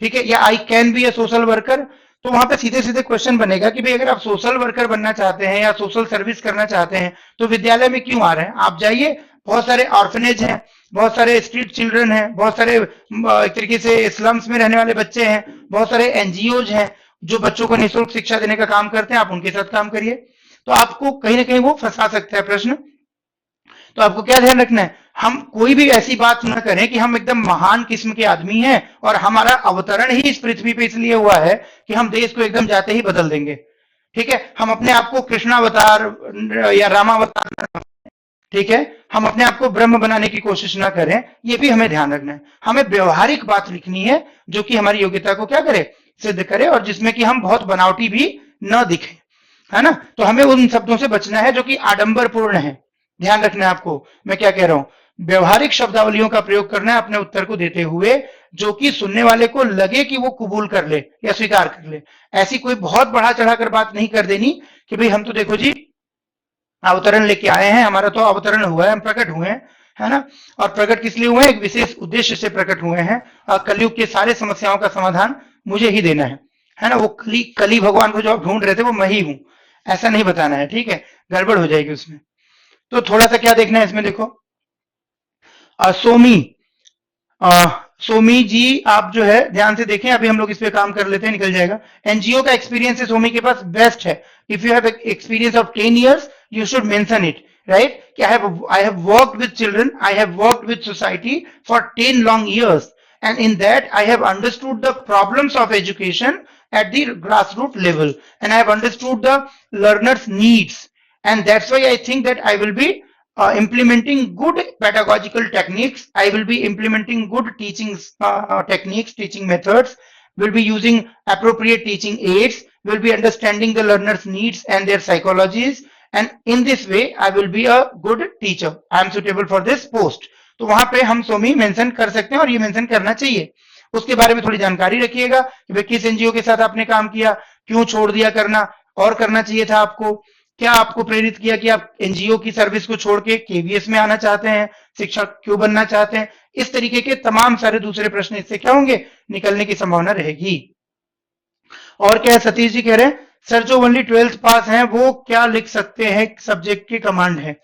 ठीक है, या I can be a social worker. तो वहां पे सीधे सीधे क्वेश्चन बनेगा कि भाई अगर आप सोशल वर्कर बनना चाहते हैं या सोशल सर्विस करना चाहते हैं तो विद्यालय में क्यों आ रहे हैं? आप जाइए, बहुत सारे ऑर्फनेज हैं, बहुत सारे स्ट्रीट चिल्ड्रन हैं, बहुत सारे एक तरीके से स्लम्स में रहने वाले बच्चे हैं, बहुत सारे एनजीओज हैं जो बच्चों को निःशुल्क शिक्षा देने का काम करते हैं, आप उनके साथ काम करिए। तो आपको कहीं ना कहीं वो फंसा सकता है प्रश्न। तो आपको क्या ध्यान रखना है, हम कोई भी ऐसी बात ना करें कि हम एकदम महान किस्म के आदमी हैं और हमारा अवतरण ही इस पृथ्वी पे इसलिए हुआ है कि हम देश को एकदम जाते ही बदल देंगे। ठीक है, हम अपने आप को कृष्णावतार या रामावतार, ठीक है, हम अपने आप को ब्रह्म बनाने की कोशिश ना करें, ये भी हमें ध्यान रखना है। हमें व्यवहारिक बात लिखनी है जो कि हमारी योग्यता को क्या करे, सिद्ध करे, और जिसमें कि हम बहुत बनावटी भी न दिखे, है ना। तो हमें उन शब्दों से बचना है जो कि आडंबरपूर्ण है। ध्यान रखना है आपको मैं क्या कह रहा हूं, व्यवहारिक शब्दावलियों का प्रयोग करना है अपने उत्तर को देते हुए जो कि सुनने वाले को लगे कि वो कबूल कर ले या स्वीकार कर ले। ऐसी कोई बहुत बढ़ा चढ़ाकर बात नहीं कर देनी कि भाई हम तो देखो जी अवतरण लेके आए हैं, हमारा तो अवतरण हुआ है, हम प्रकट हुए हैं, है ना। और प्रकट किस लिए हुए हैं, एक विशेष उद्देश्य से प्रकट हुए हैं, कलयुग के सारे समस्याओं का समाधान मुझे ही देना है ना। वो कली भगवान को जो आप ढूंढ रहे थे वो मैं ही हूं, ऐसा नहीं बताना है, ठीक है, गड़बड़ हो जाएगी उसमें। तो थोड़ा सा क्या देखना है इसमें, देखो सोमी सोमी जी आप जो है ध्यान से देखें, अभी हम लोग इस पे काम कर लेते हैं, निकल जाएगा। एनजीओ का एक्सपीरियंस है सोमी के पास, बेस्ट है। If you have experience of 10 years you should mention it, right? कि I have worked with children, I have worked with society for 10 long years, and in that I have understood the problems of education at the grassroots level, and I have understood the learners needs, and that's why I think that I will be implementing good pedagogical techniques. I will be implementing good teaching techniques, teaching methods, will be using appropriate teaching aids, will be understanding the learners needs and their psychologies, and in this way I will be a good teacher. I am suitable for this post. तो वहां पे हम Somi mention कर सकते हैं और ये mention करना चाहिए। उसके बारे में थोड़ी जानकारी रखिएगा कि भाई किस एनजीओ के साथ आपने काम किया, क्यों छोड़ दिया करना, और करना चाहिए था आपको, क्या आपको प्रेरित किया कि आप एनजीओ की सर्विस को छोड़ के केवीएस में आना चाहते हैं, शिक्षक क्यों बनना चाहते हैं। इस तरीके के तमाम सारे दूसरे प्रश्न इससे क्या होंगे, निकलने की संभावना रहेगी। और क्या है, सतीश जी कह रहे हैं सर जो ओनली 12th पास हैं वो क्या लिख सकते हैं, सब्जेक्ट की कमांड है।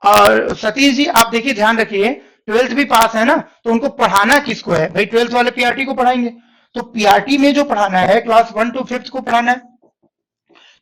और सतीश जी आप देखिए ध्यान रखिए, 12th भी पास है ना, तो उनको पढ़ाना किसको है भाई, 12th वाले पीआरटी को पढ़ाएंगे, तो पीआरटी में जो पढ़ाना है क्लास 1 to 5th को पढ़ाना है,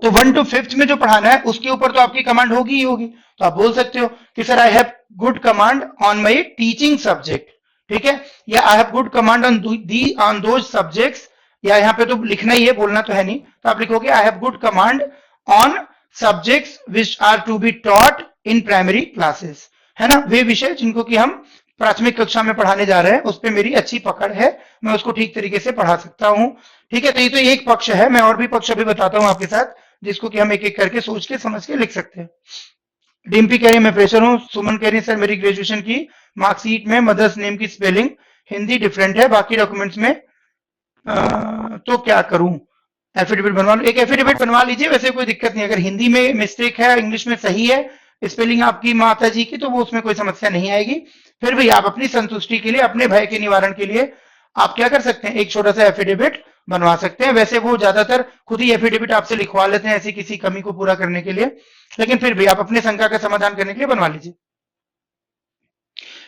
तो 1 to 5th में जो पढ़ाना है उसके ऊपर तो आपकी कमांड होगी ही होगी। तो आप बोल सकते हो कि sir I have good command on my teaching subject, ठीक है, या I have good command on those subjects, या यहाँ पे तो लिखना ही है, बोलना तो है नहीं, तो आप लिखोगे I have good command on subjects which are to be taught in primary classes, है ना, वे विषय जिनको कि हम प्राथमिक कक्षा में पढ़ाने जा रहे हैं उस पर मेरी अच्छी पकड़ है, मैं उसको ठीक तरीके से पढ़ा सकता हूं, ठीक है। तो ये तो एक पक्ष है, मैं और भी पक्ष अभी बताता हूं आपके साथ, जिसको कि हम एक एक करके सोच के समझ के लिख सकते हैं। डिम्पी कह रही है मैं फ्रेशर हूं, सुमन कह रही है सर मेरी ग्रेजुएशन की मार्कशीट में मदर्स नेम की स्पेलिंग हिंदी डिफरेंट है, बाकी डॉक्यूमेंट्स में तो क्या करूं, एफिडेविट बनवा लो। एक एफिडेविट बनवा लीजिए, वैसे कोई दिक्कत नहीं, अगर हिंदी में मिस्टेक है इंग्लिश में सही है स्पेलिंग आपकी माता जी की, तो वो उसमें कोई समस्या नहीं आएगी। फिर भी आप अपनी संतुष्टि के लिए, अपने भय के निवारण के लिए आप क्या कर सकते हैं, एक छोटा सा एफिडेविट बनवा सकते हैं। वैसे वो ज्यादातर खुद ही एफिडेविट आपसे लिखवा लेते हैं ऐसी किसी कमी को पूरा करने के लिए, लेकिन फिर भी आप अपने शंका का समाधान करने के लिए बनवा लीजिए।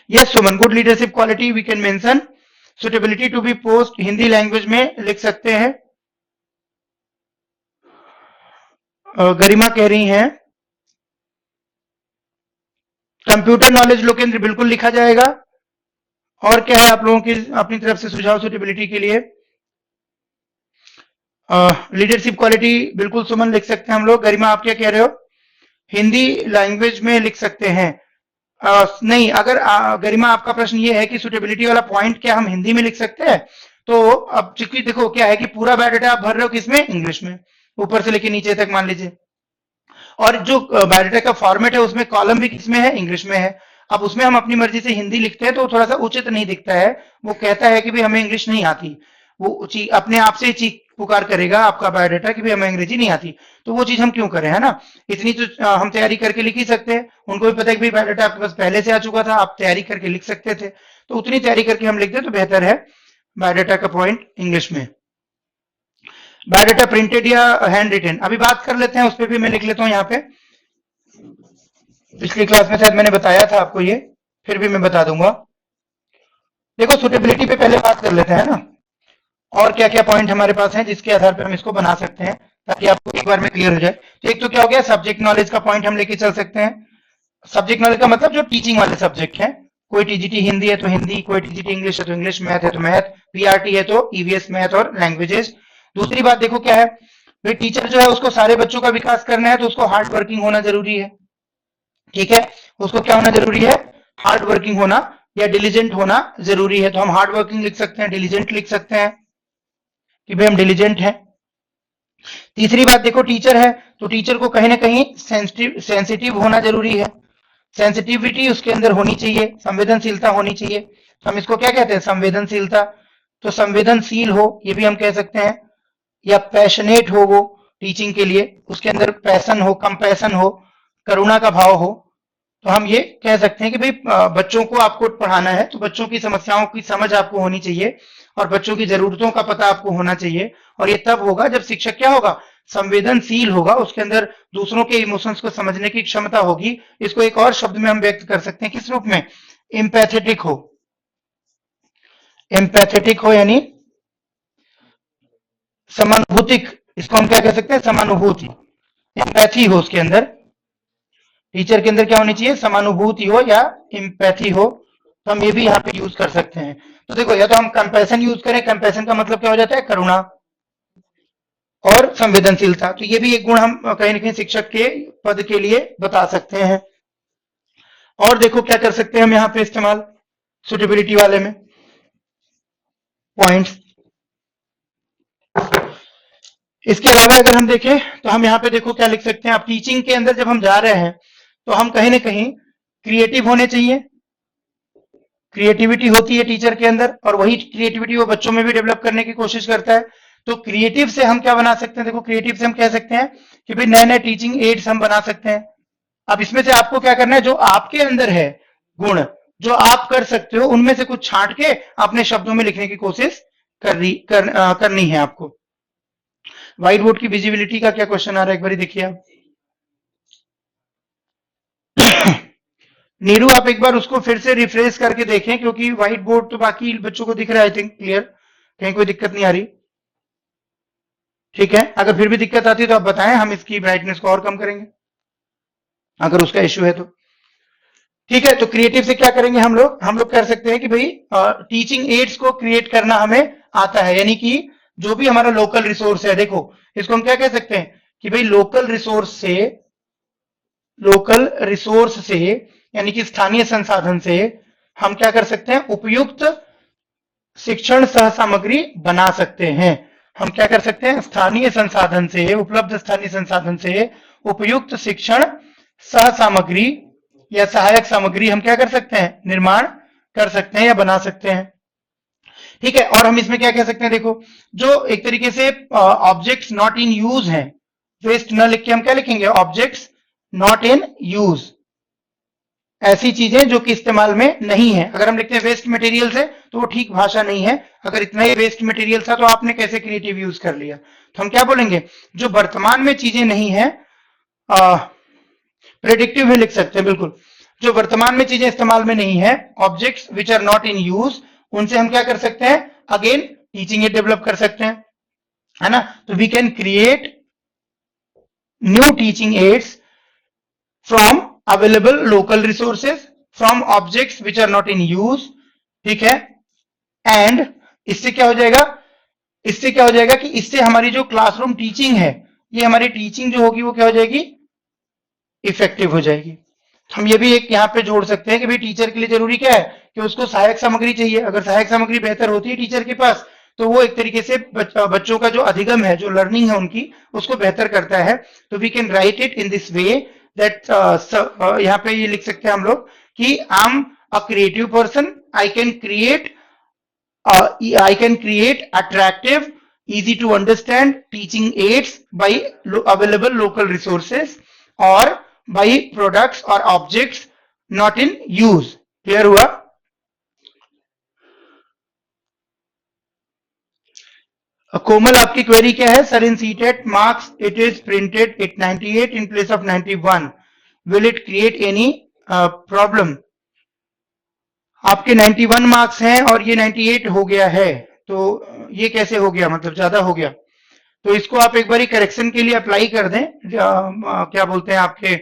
Yes Suman, good leadership quality we can mention, suitability to be post Hindi language में लिख सकते हैं। गरिमा कह रही हैं कंप्यूटर नॉलेज लोकेंद्र, बिल्कुल लिखा जाएगा। और क्या है आप लोगों की अपनी तरफ से सुझाव सुटेबिलिटी के लिए, लीडरशिप क्वालिटी बिल्कुल सुमन लिख सकते हैं हम लोग। गरिमा आप क्या कह रहे हो, हिंदी लैंग्वेज में लिख सकते हैं। नहीं, अगर गरिमा आपका प्रश्न ये है कि सुटेबिलिटी वाला पॉइंट क्या हम हिंदी में लिख सकते हैं, तो अब चूंकि देखो क्या है कि पूरा बायोडाटा आप भर रहे हो किसमें, इंग्लिश में, ऊपर से लेके नीचे तक मान लीजिए, और जो बायोडाटा का फॉर्मेट है उसमें कॉलम भी किसमें है, इंग्लिश में है। अब उसमें हम अपनी मर्जी से हिंदी लिखते हैं तो थोड़ा सा उचित नहीं दिखता है, वो कहता है कि भाई हमें इंग्लिश नहीं आती, वो अपने आप से चीख पुकार करेगा आपका बायोडाटा कि भाई हमें अंग्रेजी नहीं आती, तो वो चीज हम क्यों करें, है ना। इतनी तो हम तैयारी करके लिख ही सकते हैं, उनको भी पता है कि भाई बायोडाटा आपके पास पहले से आ चुका था, आप तैयारी करके लिख सकते थे, तो उतनी तैयारी करके हम लिख दें तो बेहतर है बायोडाटा का पॉइंट इंग्लिश में। बायोडाटा प्रिंटेड या हैंड रिटन, अभी बात कर लेते हैं, उस पर भी मैं लिख लेता हूं यहाँ पे, पिछली क्लास में शायद मैंने बताया था आपको ये, फिर भी मैं बता दूंगा। देखो सुटेबिलिटी पे पहले बात कर लेते हैं ना, और क्या क्या पॉइंट हमारे पास हैं जिसके आधार पर हम इसको बना सकते हैं, ताकि आपको एक बार में क्लियर हो जाए। तो एक तो क्या हो गया, सब्जेक्ट नॉलेज का पॉइंट हम लेके चल सकते हैं। सब्जेक्ट नॉलेज का मतलब जो टीचिंग वाले सब्जेक्ट हैं, कोई टीजीटी हिंदी है तो हिंदी, कोई टीजीटी इंग्लिश है तो इंग्लिश, मैथ है तो मैथ, पीआरटी है तो ईवीएस मैथ और लैंग्वेजेस। दूसरी बात देखो क्या है, भाई टीचर जो है उसको सारे बच्चों का विकास करना है, तो उसको हार्ड वर्किंग होना जरूरी है, ठीक है, उसको क्या होना जरूरी है, हार्ड वर्किंग होना या डिलीजेंट होना जरूरी है। तो हम हार्ड वर्किंग लिख सकते हैं, डिलीजेंट लिख सकते हैं कि भाई हम डिलीजेंट हैं। तीसरी बात देखो, टीचर है तो टीचर को कहीं ना कहीं सेंसिटिव होना जरूरी है, सेंसिटिविटी उसके अंदर होनी चाहिए, संवेदनशीलता होनी चाहिए, तो हम इसको क्या कहते हैं, संवेदनशीलता। तो संवेदनशील हो ये भी हम कह सकते हैं, या पैशनेट हो वो टीचिंग के लिए, उसके अंदर पैशन हो, कंपैशन हो, करुणा का भाव हो। तो हम ये कह सकते हैं कि भाई बच्चों को आपको पढ़ाना है तो बच्चों की समस्याओं की समझ आपको होनी चाहिए और बच्चों की जरूरतों का पता आपको होना चाहिए, और ये तब होगा जब शिक्षक क्या होगा, संवेदनशील होगा, उसके अंदर दूसरों के इमोशंस को समझने की क्षमता होगी। इसको एक और शब्द में हम व्यक्त कर सकते हैं किस रूप में, एम्पैथेटिक हो, एम्पैथेटिक हो यानी समानुभूतिक, इसको हम क्या कह सकते हैं, समानुभूति, एम्पैथी हो उसके अंदर, टीचर के अंदर क्या होनी चाहिए, समानुभूति हो या एम्पैथी हो, तो हम ये भी यहाँ पे यूज कर सकते हैं। तो देखो, या तो हम कंपैशन यूज करें, कंपैशन का मतलब क्या हो जाता है, करुणा और संवेदनशीलता, तो ये भी एक गुण हम कहीं ना कहीं शिक्षक के पद के लिए बता सकते हैं। और देखो क्या कर सकते हैं हम यहाँ पे इस्तेमाल सुटेबिलिटी वाले में पॉइंट्स। इसके अलावा अगर हम देखें तो हम यहाँ पे देखो क्या लिख सकते हैं, आप टीचिंग के अंदर जब हम जा रहे हैं तो हम कहीं ना कहीं क्रिएटिव होने चाहिए, क्रिएटिविटी होती है टीचर के अंदर, और वही क्रिएटिविटी वो बच्चों में भी डेवलप करने की कोशिश करता है। तो क्रिएटिव से हम क्या बना सकते हैं, देखो क्रिएटिव से हम कह सकते हैं कि भाई नए नए टीचिंग एड्स हम बना सकते हैं। अब इसमें से आपको क्या करना है, जो आपके अंदर है गुण, जो आप कर सकते हो, उनमें से कुछ छांट के अपने शब्दों में लिखने की कोशिश करनी है आपको। व्हाइट बोर्ड की विजिबिलिटी का क्या क्वेश्चन आ रहा है, एक बार देखिए आप। नीरू, आप एक बार उसको फिर से रिफ्रेश करके देखें, क्योंकि व्हाइट बोर्ड तो बाकी बच्चों को दिख रहा है, आई थिंक क्लियर, कहीं कोई दिक्कत नहीं आ रही। ठीक है, अगर फिर भी दिक्कत आती है तो आप बताएं, हम इसकी ब्राइटनेस को और कम करेंगे अगर उसका इश्यू है तो। ठीक है, तो क्रिएटिव से क्या करेंगे हम लोग कर सकते हैं कि भाई टीचिंग एड्स को क्रिएट करना हमें आता है, यानी कि जो भी हमारा लोकल रिसोर्स है, देखो इसको हम क्या कह सकते हैं कि भाई लोकल रिसोर्स से यानी कि स्थानीय संसाधन से हम क्या कर सकते हैं, उपयुक्त शिक्षण सह सामग्री बना सकते हैं। हम क्या कर सकते हैं, स्थानीय संसाधन से, उपलब्ध स्थानीय संसाधन से उपयुक्त शिक्षण सह सामग्री या सहायक सामग्री हम क्या कर सकते हैं, निर्माण कर सकते हैं या बना सकते हैं। ठीक है, और हम इसमें क्या कह सकते हैं, देखो जो एक तरीके से ऑब्जेक्ट्स नॉट इन यूज हैं, वेस्ट न लिख के हम क्या लिखेंगे, ऑब्जेक्ट्स नॉट इन यूज, ऐसी चीजें जो कि इस्तेमाल में नहीं है। अगर हम लिखते हैं वेस्ट मटेरियल्स है तो वो ठीक भाषा नहीं है, अगर इतना ही वेस्ट मटेरियल था तो आपने कैसे क्रिएटिव यूज कर लिया। तो हम क्या बोलेंगे, जो वर्तमान में चीजें नहीं है, प्रेडिक्टिव में लिख सकते हैं बिल्कुल, जो वर्तमान में चीजें इस्तेमाल में नहीं है, objects which are not in use, उनसे हम क्या कर सकते हैं, अगेन टीचिंग एड डेवलप कर सकते हैं, है ना। तो we can create new teaching aids from available local resources, from objects which are not in use. ठीक है, एंड इससे क्या हो जाएगा कि इससे हमारी जो क्लासरूम टीचिंग है, ये हमारी टीचिंग जो होगी वो क्या हो जाएगी, इफेक्टिव हो जाएगी। हम ये भी एक यहाँ पे जोड़ सकते हैं कि भाई टीचर के लिए जरूरी क्या है कि उसको सहायक सामग्री चाहिए। अगर सहायक सामग्री बेहतर होती है टीचर के पास, तो वो एक तरीके से बच्चों का जो अधिगम है, जो लर्निंग है उनकी, उसको बेहतर करता है। तो we can write it in this way that, यहाँ पे ये लिख सकते हैं हम लोग कि I am a creative person, I can create attractive, easy to understand teaching aids by available local resources or by products or objects not in use। Clear हुआ। कोमल, आपकी क्वेरी क्या है, sir in CTET marks it is printed at 98 in place of 91, will it create any problem. आपके 91 marks हैं और ये 98 हो गया है, तो ये कैसे हो गया, मतलब ज्यादा हो गया। तो इसको आप एक बार करेक्शन के लिए अप्लाई कर दें, क्या बोलते हैं आपके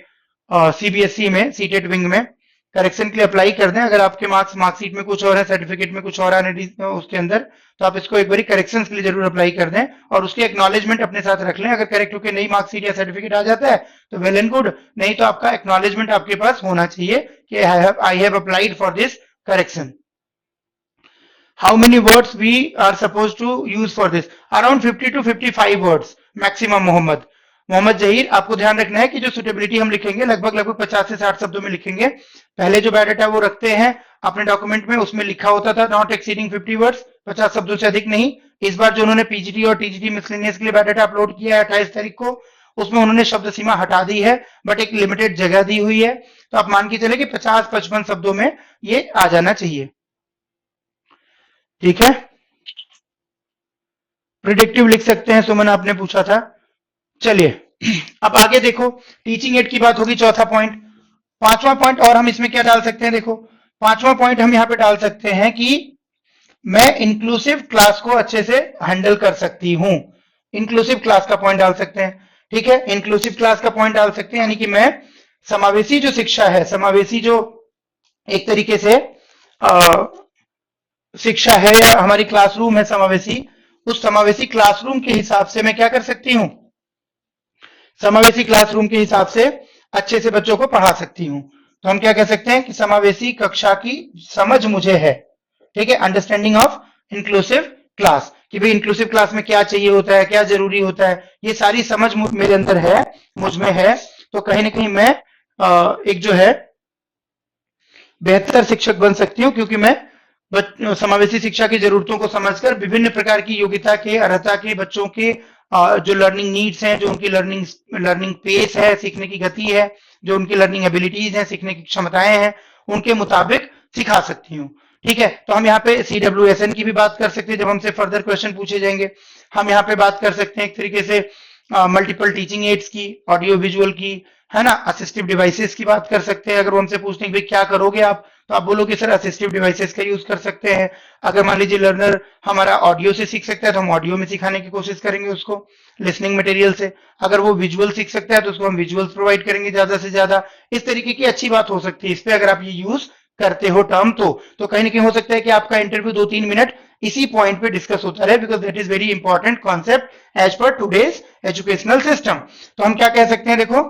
सीबीएसई में, सीटेट विंग में करेक्शन के लिए अप्लाई कर दें। अगर आपके मार्कशीट में कुछ और है, सर्टिफिकेट में कुछ और है उसके अंदर, तो आप इसको एक बार करेक्शन के लिए जरूर अप्लाई कर दें और उसकी एक्नॉलेजमेंट अपने साथ रख लें। अगर करेक्ट होकर नई मार्कशीट या सर्टिफिकेट आ जाता है तो वेल एंड गुड, नहीं तो आपका एक्नॉलेजमेंट आपके पास होना चाहिए कि I have applied for this correction. How many words we are supposed to use for this? Around 50 to 55 words maximum। Mohammad Jahir, आपको ध्यान रखना है कि जो सुटेबिलिटी हम लिखेंगे लगभग 50 से 60 शब्दों में लिखेंगे। पहले जो बायोडाटा वो रखते हैं अपने डॉक्यूमेंट में, उसमें लिखा होता था नॉट एक्सीडिंग 50 वर्ड्स, 50 शब्दों से अधिक नहीं। इस बार जो उन्होंने पीजीटी और टीजीटी मिसलेनियस के लिए बायोडाटा अपलोड किया है 28 तारीख को, उसमें उन्होंने शब्द सीमा हटा दी है, बट एक लिमिटेड जगह दी हुई है। तो आप मान के चले कि 50-55 शब्दों में ये आ जाना चाहिए। ठीक है, प्रिडिक्टिव लिख सकते हैं, सुमन आपने पूछा था। चलिए अब आगे देखो, टीचिंग एड की बात होगी, चौथा पॉइंट। पांचवा पॉइंट और हम इसमें क्या डाल सकते हैं, देखो पांचवा पॉइंट हम यहाँ पे डाल सकते हैं कि मैं इंक्लूसिव क्लास को अच्छे से हैंडल कर सकती हूं। इंक्लूसिव क्लास का पॉइंट डाल सकते हैं, ठीक है, इंक्लूसिव क्लास का पॉइंट डाल सकते हैं, यानी कि मैं समावेशी जो शिक्षा है, समावेशी जो एक तरीके से शिक्षा है या हमारी क्लासरूम है समावेशी, उस समावेशी क्लासरूम के हिसाब से मैं क्या कर सकती हूं, समावेशी क्लासरूम के हिसाब से अच्छे से बच्चों को पढ़ा सकती हूं। तो हम क्या कह सकते हैं कि समावेशी कक्षा की समझ मुझे है, ठीक है, अंडरस्टैंडिंग ऑफ इंक्लूसिव क्लास, कि भाई इंक्लूसिव क्लास में क्या चाहिए होता है, क्या जरूरी होता है, ये सारी समझ मेरे अंदर है, मुझ में है। तो कहीं ना कहीं मैं एक जो है बेहतर शिक्षक बन सकती हूँ, क्योंकि मैं समावेशी शिक्षा की जरूरतों को समझकर विभिन्न प्रकार की योग्यता के, अर्हता के बच्चों के जो लर्निंग नीड्स हैं, जो उनकी लर्निंग पेस है, सीखने की गति है, जो उनकी लर्निंग एबिलिटीज हैं, सीखने की क्षमताएं हैं, उनके मुताबिक सिखा सकती हूँ। ठीक है, तो हम यहाँ पे CWSN की भी बात कर सकते हैं जब हमसे फर्दर क्वेश्चन पूछे जाएंगे। हम यहाँ पे बात कर सकते हैं एक तरीके से मल्टीपल टीचिंग एड्स की, ऑडियो विजुअल की, है ना, असिस्टिव डिवाइसेस की बात कर सकते हैं। अगर वो हमसे पूछते हैं कि भाई क्या करोगे आप, तो आप बोलोगे सर असिस्टिव डिवाइसेस का यूज कर सकते हैं। अगर मान लीजिए लर्नर हमारा ऑडियो से सीख सकता है तो हम ऑडियो में सिखाने की कोशिश करेंगे उसको, लिसनिंग मटेरियल से। अगर वो विजुअल सीख सकता है तो उसको हम विजुअल्स प्रोवाइड करेंगे ज्यादा से ज्यादा। इस तरीके की अच्छी बात हो सकती है इस पे, अगर आप ये यूज करते हो टर्म। तो कहीं ना कहीं हो सकता है कि आपका इंटरव्यू 2-3 मिनट इसी पॉइंट पे डिस्कस होता रहे, because that is very important concept as per today's educational system. तो हम क्या कह सकते हैं, देखो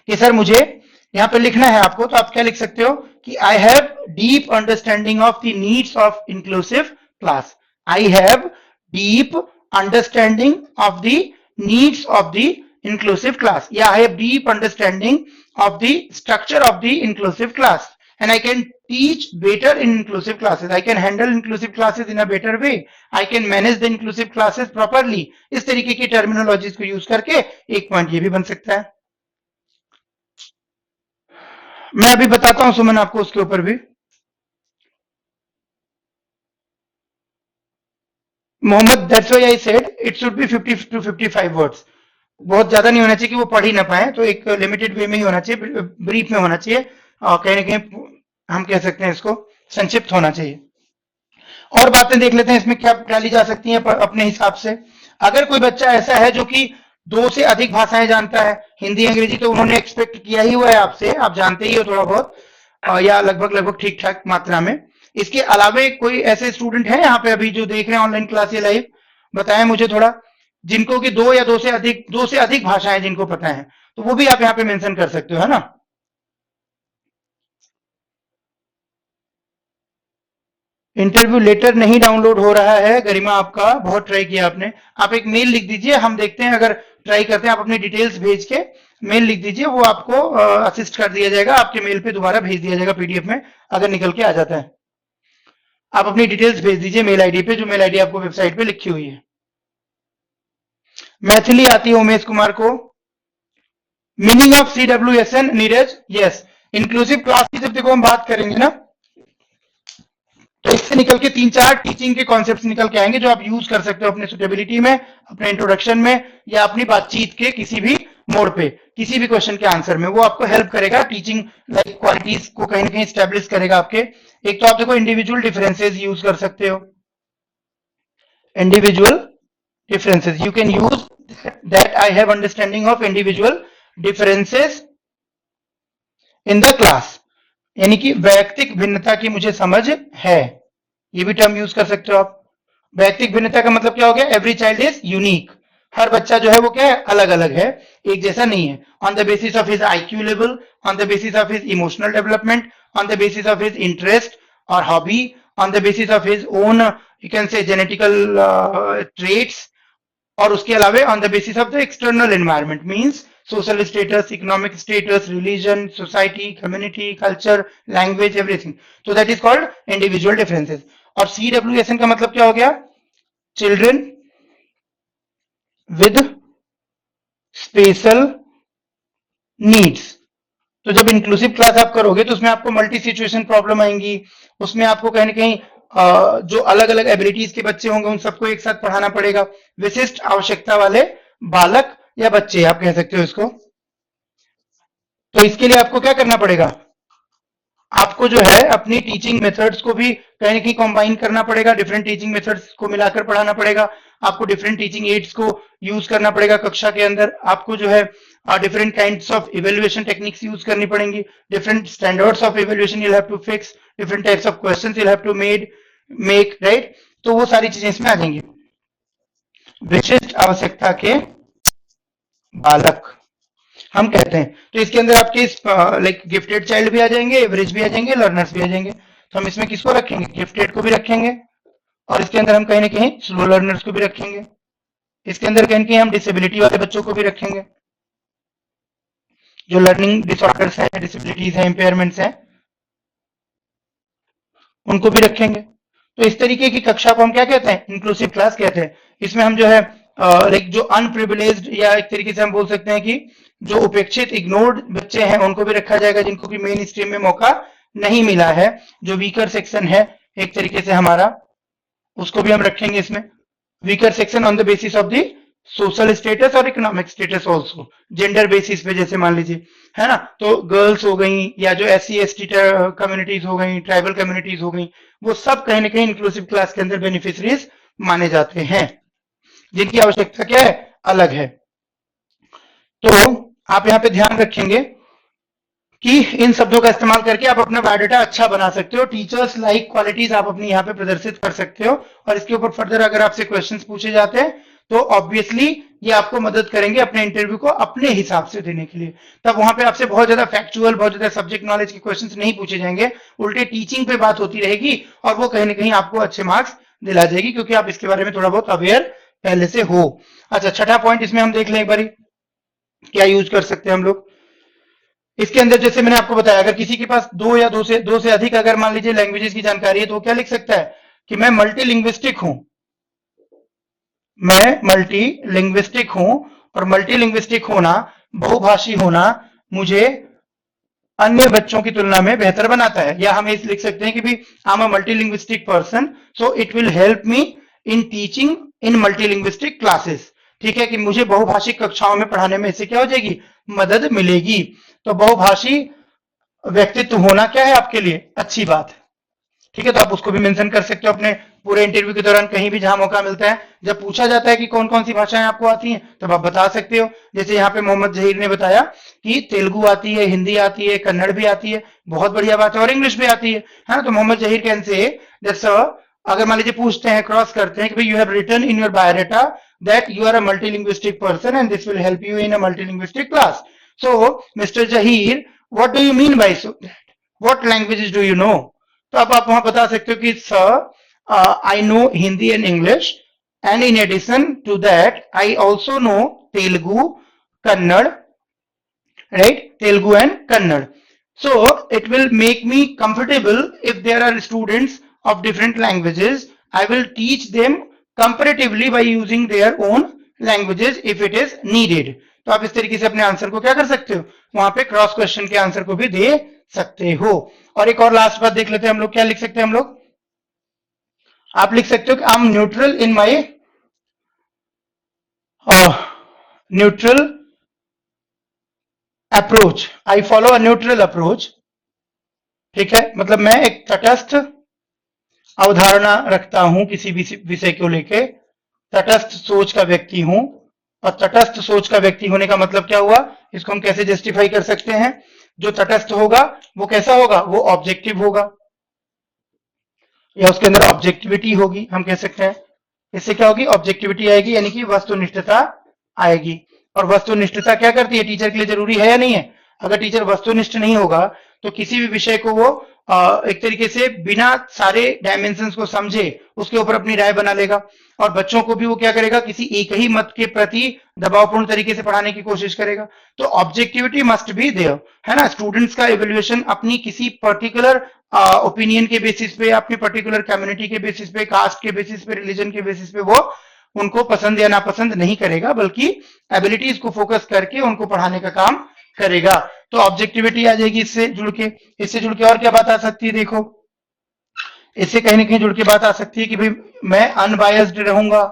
कि सर मुझे यहां पे लिखना है आपको, तो आप क्या लिख सकते हो कि I have deep understanding of the needs of inclusive class. I have deep understanding of the needs of the inclusive class, या I have deep understanding of the structure of the inclusive class, and I can teach better in inclusive classes. I can handle inclusive classes in a better way. I can manage the inclusive classes properly. इस तरीके की terminologies को use करके एक point ये भी बन सकता है। मैं अभी बताता हूं सुमन आपको उसके ऊपर भी। Mohammad, that's why I said it should be 50 to 55 words. बहुत ज्यादा नहीं होना चाहिए कि वो पढ़ ही ना पाए, तो एक लिमिटेड वे में ही होना चाहिए, ब्रीफ में होना चाहिए, और कहीं ना कहीं हम कह सकते हैं इसको संक्षिप्त होना चाहिए। और बातें देख लेते हैं इसमें क्या डाली जा सकती हैं अपने हिसाब से। अगर कोई बच्चा ऐसा है जो कि 2 से अधिक भाषाएं जानता है, हिंदी अंग्रेजी तो उन्होंने एक्सपेक्ट किया ही हुआ है आपसे, आप जानते ही हो थोड़ा बहुत, या लगभग ठीक ठाक मात्रा में। इसके अलावा कोई ऐसे स्टूडेंट है यहाँ पे अभी जो देख रहे हैं ऑनलाइन क्लास या लाइव, बताएं मुझे थोड़ा, जिनको कि 2 या 2 से अधिक भाषाएं जिनको पता है, तो वो भी आप यहाँ पे मेंशन कर सकते हो, है ना। इंटरव्यू लेटर नहीं डाउनलोड हो रहा है गरिमा, आपका बहुत ट्राई किया आपने। आप एक मेल लिख दीजिए, हम देखते हैं, अगर ट्राई करते हैं, आप अपनी डिटेल्स भेज के मेल लिख दीजिए, वो आपको असिस्ट कर दिया जाएगा, आपके मेल पे दोबारा भेज दिया जाएगा पीडीएफ में, अगर निकल के आ जाता है। आप अपनी डिटेल्स भेज दीजिए मेल आईडी पे, जो मेल आईडी आपको वेबसाइट पे लिखी हुई है। मैथिली आती है उमेश कुमार को। Meaning of CWSN, Neeraj, yes, inclusive class की जब देखो हम बात करेंगे ना, तो इससे निकल के 3-4 टीचिंग के कॉन्सेप्ट्स निकल के आएंगे जो आप यूज कर सकते हो अपने सुटेबिलिटी में, अपने इंट्रोडक्शन में, या अपनी बातचीत के किसी भी मोड पे, किसी भी क्वेश्चन के आंसर में। वो आपको हेल्प करेगा, टीचिंग लाइक क्वालिटीज को कहीं ना कहीं स्टैब्लिश करेगा आपके। एक तो आप देखो इंडिविजुअल डिफरेंसेस यूज कर सकते हो, individual differences, you can use that I have understanding of individual differences in the class, यानी कि वैयक्तिक भिन्नता की मुझे समझ है, ये भी टर्म यूज कर सकते हो आप। वैयक्तिक भिन्नता का मतलब क्या हो गया, एवरी चाइल्ड इज यूनिक, हर बच्चा जो है वो क्या है, अलग अलग है, एक जैसा नहीं है। On the basis of his IQ level, on the basis of his emotional development, on the basis of his interest और hobby, on the basis of his own you can say genetical traits, और उसके अलावा on the basis of the external environment, means social status, economic status, religion, society, community, culture, language, everything. तो that is called individual differences. और CWSN का मतलब क्या हो गया, चिल्ड्रन विद स्पेशल नीड्स। तो जब इंक्लूसिव क्लास आप करोगे तो उसमें आपको मल्टी सिचुएशन प्रॉब्लम आएंगी, उसमें आपको कहीं ना कहीं जो अलग अलग एबिलिटीज के बच्चे होंगे उन सबको एक साथ पढ़ाना पड़ेगा, विशिष्ट आवश्यकता वाले बालक या बच्चे आप कह सकते हो इसको। तो इसके लिए आपको क्या करना पड़ेगा, आपको जो है अपनी टीचिंग मेथड्स को भी कहीं ना कहीं कंबाइन करना पड़ेगा, डिफरेंट टीचिंग मेथड्स को मिलाकर पढ़ाना पड़ेगा, आपको डिफरेंट टीचिंग एड्स को यूज करना पड़ेगा कक्षा के अंदर, आपको जो है different kinds of evaluation techniques use करनी पड़ेंगी, different standards of evaluation you have to fix, different types of questions you have to make right. तो वो सारी चीजें इसमें आ जाएंगी। विशिष्ट आवश्यकता के बालक हम कहते हैं, तो इसके अंदर आपके लाइक गिफ्टेड चाइल्ड भी आ जाएंगे, एवरेज भी आ जाएंगे, लर्नर्स भी आ जाएंगे। तो हम इसमें किसको रखेंगे, गिफ्टेड को भी रखेंगे, और इसके अंदर हम कहीं ना कहीं स्लो लर्नर्स को भी रखेंगे, इसके अंदर कहीं ना कहीं हम डिसेबिलिटी वाले बच्चों को भी रखेंगे, जो लर्निंग डिसऑर्डर्स हैं, डिसेबिलिटीज हैं, इम्पेयरमेंट्स हैं, उनको भी रखेंगे। तो इस तरीके की कक्षा को हम क्या कहते हैं, इंक्लूसिव क्लास कहते हैं। इसमें हम जो है लाइक जो अनप्रिविलेज्ड या एक तरीके से हम बोल सकते हैं कि जो उपेक्षित इग्नोर्ड बच्चे हैं उनको भी रखा जाएगा, जिनको कि मेन स्ट्रीम में मौका नहीं मिला है, जो वीकर सेक्शन है एक तरीके से हमारा, उसको भी हम रखेंगे इसमें। Weaker section on the basis of the social status और economic status also, gender basis पे, जैसे मान लीजिए है ना, तो गर्ल्स हो गई या जो SC ST कम्युनिटीज हो गई, ट्राइबल कम्युनिटीज हो गई, वो सब कहीं ना कहीं इंक्लूसिव क्लास के अंदर बेनिफिशरीज माने जाते हैं, जिनकी आवश्यकता क्या है, अलग है। तो आप यहाँ पे ध्यान रखेंगे कि इन शब्दों का इस्तेमाल करके आप अपना बायोडाटा अच्छा बना सकते हो, टीचर्स लाइक क्वालिटीज आप अपनी यहाँ पे प्रदर्शित कर सकते हो, और इसके ऊपर फर्दर अगर आपसे क्वेश्चंस पूछे जाते हैं तो ऑब्वियसली ये आपको मदद करेंगे अपने इंटरव्यू को अपने हिसाब से देने के लिए। तब वहां पे आपसे बहुत ज्यादा फैक्चुअल, बहुत ज्यादा सब्जेक्ट नॉलेज के क्वेश्चंस नहीं पूछे जाएंगे, उल्टे टीचिंग पे बात होती रहेगी, और वो कहीं ना कहीं आपको अच्छे मार्क्स दिला जाएगी, क्योंकि आप इसके बारे में थोड़ा बहुत अवेयर पहले से हो। अच्छा, छठा पॉइंट इसमें हम देख लें एक बारी, क्या यूज कर सकते हैं हम लोग इसके अंदर। जैसे मैंने आपको बताया, अगर किसी के पास दो से अधिक अगर मान लीजिए लैंग्वेजेस की जानकारी है, तो क्या लिख सकता है कि मैं मल्टी लिंग्विस्टिक हूं, मैं मल्टी लिंग्विस्टिक हूं, और मल्टी लिंग्विस्टिक होना, बहुभाषी होना मुझे अन्य बच्चों की तुलना में बेहतर बनाता है। या हम इस लिख सकते हैं कि भी आई am a multi linguistic person, so it will help me in teaching in multi linguistic classes. ठीक है, कि मुझे बहुभाषिक कक्षाओं में पढ़ाने में इससे क्या हो जाएगी, मदद मिलेगी। तो बहुभाषी व्यक्तित्व होना क्या है आपके लिए, अच्छी बात है। ठीक है, तो आप उसको भी मेंशन कर सकते हो अपने पूरे इंटरव्यू के दौरान, कहीं भी जहां मौका मिलता है, जब पूछा जाता है कि कौन कौन सी भाषाएं आपको आती हैं, तब आप बता सकते हो। जैसे यहाँ पे मोहम्मद जहीर ने बताया कि तेलुगु आती है, हिंदी आती है, कन्नड़ भी आती है, बहुत बढ़िया बात है, और इंग्लिश भी आती है ना। तो Mohammad Zaheer can say that sir, अगर मान लीजिए पूछते हैं, क्रॉस करते हैं कि भाई you have written in your biodata that you are a multilinguistic person and this will help you in a multilinguistic class. So mister Zaheer, what do you mean by so that, what languages do you know. तो अब आप वहां बता सकते हो कि sir I know Hindi and English, and in addition to that I also know Telugu, Kannada, right, Telugu and Kannada. So it will make me comfortable if there are students of different languages, I will teach them comparatively by using their own languages if it is needed. तो आप इस तरीके से अपने answer को क्या कर सकते हो, वहां पे क्रॉस क्वेश्चन के आंसर को भी दे सकते हो। और एक और लास्ट बात देख लेते हैं हम लोग, क्या लिख सकते हैं हम लोग, आप लिख सकते हो कि I M neutral in my neutral approach, I follow a neutral approach. ठीक है, मतलब मैं एक तटस्थ अवधारणा रखता हूं किसी भी विषय को लेके, तटस्थ सोच का व्यक्ति हूं। और तटस्थ सोच का व्यक्ति होने का मतलब क्या हुआ, इसको हम कैसे जस्टिफाई कर सकते हैं, जो तटस्थ होगा वो कैसा होगा, वो ऑब्जेक्टिव होगा, या उसके अंदर ऑब्जेक्टिविटी होगी, हम कह सकते हैं। इससे क्या होगी, ऑब्जेक्टिविटी आएगी, यानी कि वस्तुनिष्ठता आएगी। और वस्तुनिष्ठता क्या करती है, टीचर के लिए जरूरी है या नहीं है। अगर टीचर वस्तुनिष्ठ नहीं होगा तो किसी भी विषय को वो एक तरीके से बिना सारे डायमेंशंस को समझे उसके ऊपर अपनी राय बना लेगा, और बच्चों को भी वो क्या करेगा, किसी एक ही मत के प्रति दबावपूर्ण तरीके से पढ़ाने की कोशिश करेगा। तो ऑब्जेक्टिविटी मस्ट बी देयर, है ना। स्टूडेंट्स का इवेल्युएशन अपनी किसी पर्टिकुलर ओपिनियन के बेसिस पे, अपनी पर्टिकुलर कम्युनिटी के बेसिस पे, कास्ट के बेसिस पे, रिलीजन के बेसिस पे वो उनको पसंद या नापसंद नहीं करेगा, बल्कि एबिलिटीज को फोकस करके उनको पढ़ाने का काम करेगा। तो ऑब्जेक्टिविटी आ जाएगी इससे जुड़ के। इससे जुड़ के और क्या बात आ सकती है, देखो इससे कहीं ना कहीं जुड़ के बात आ सकती है कि भाई मैं अनबायस्ड रहूंगा,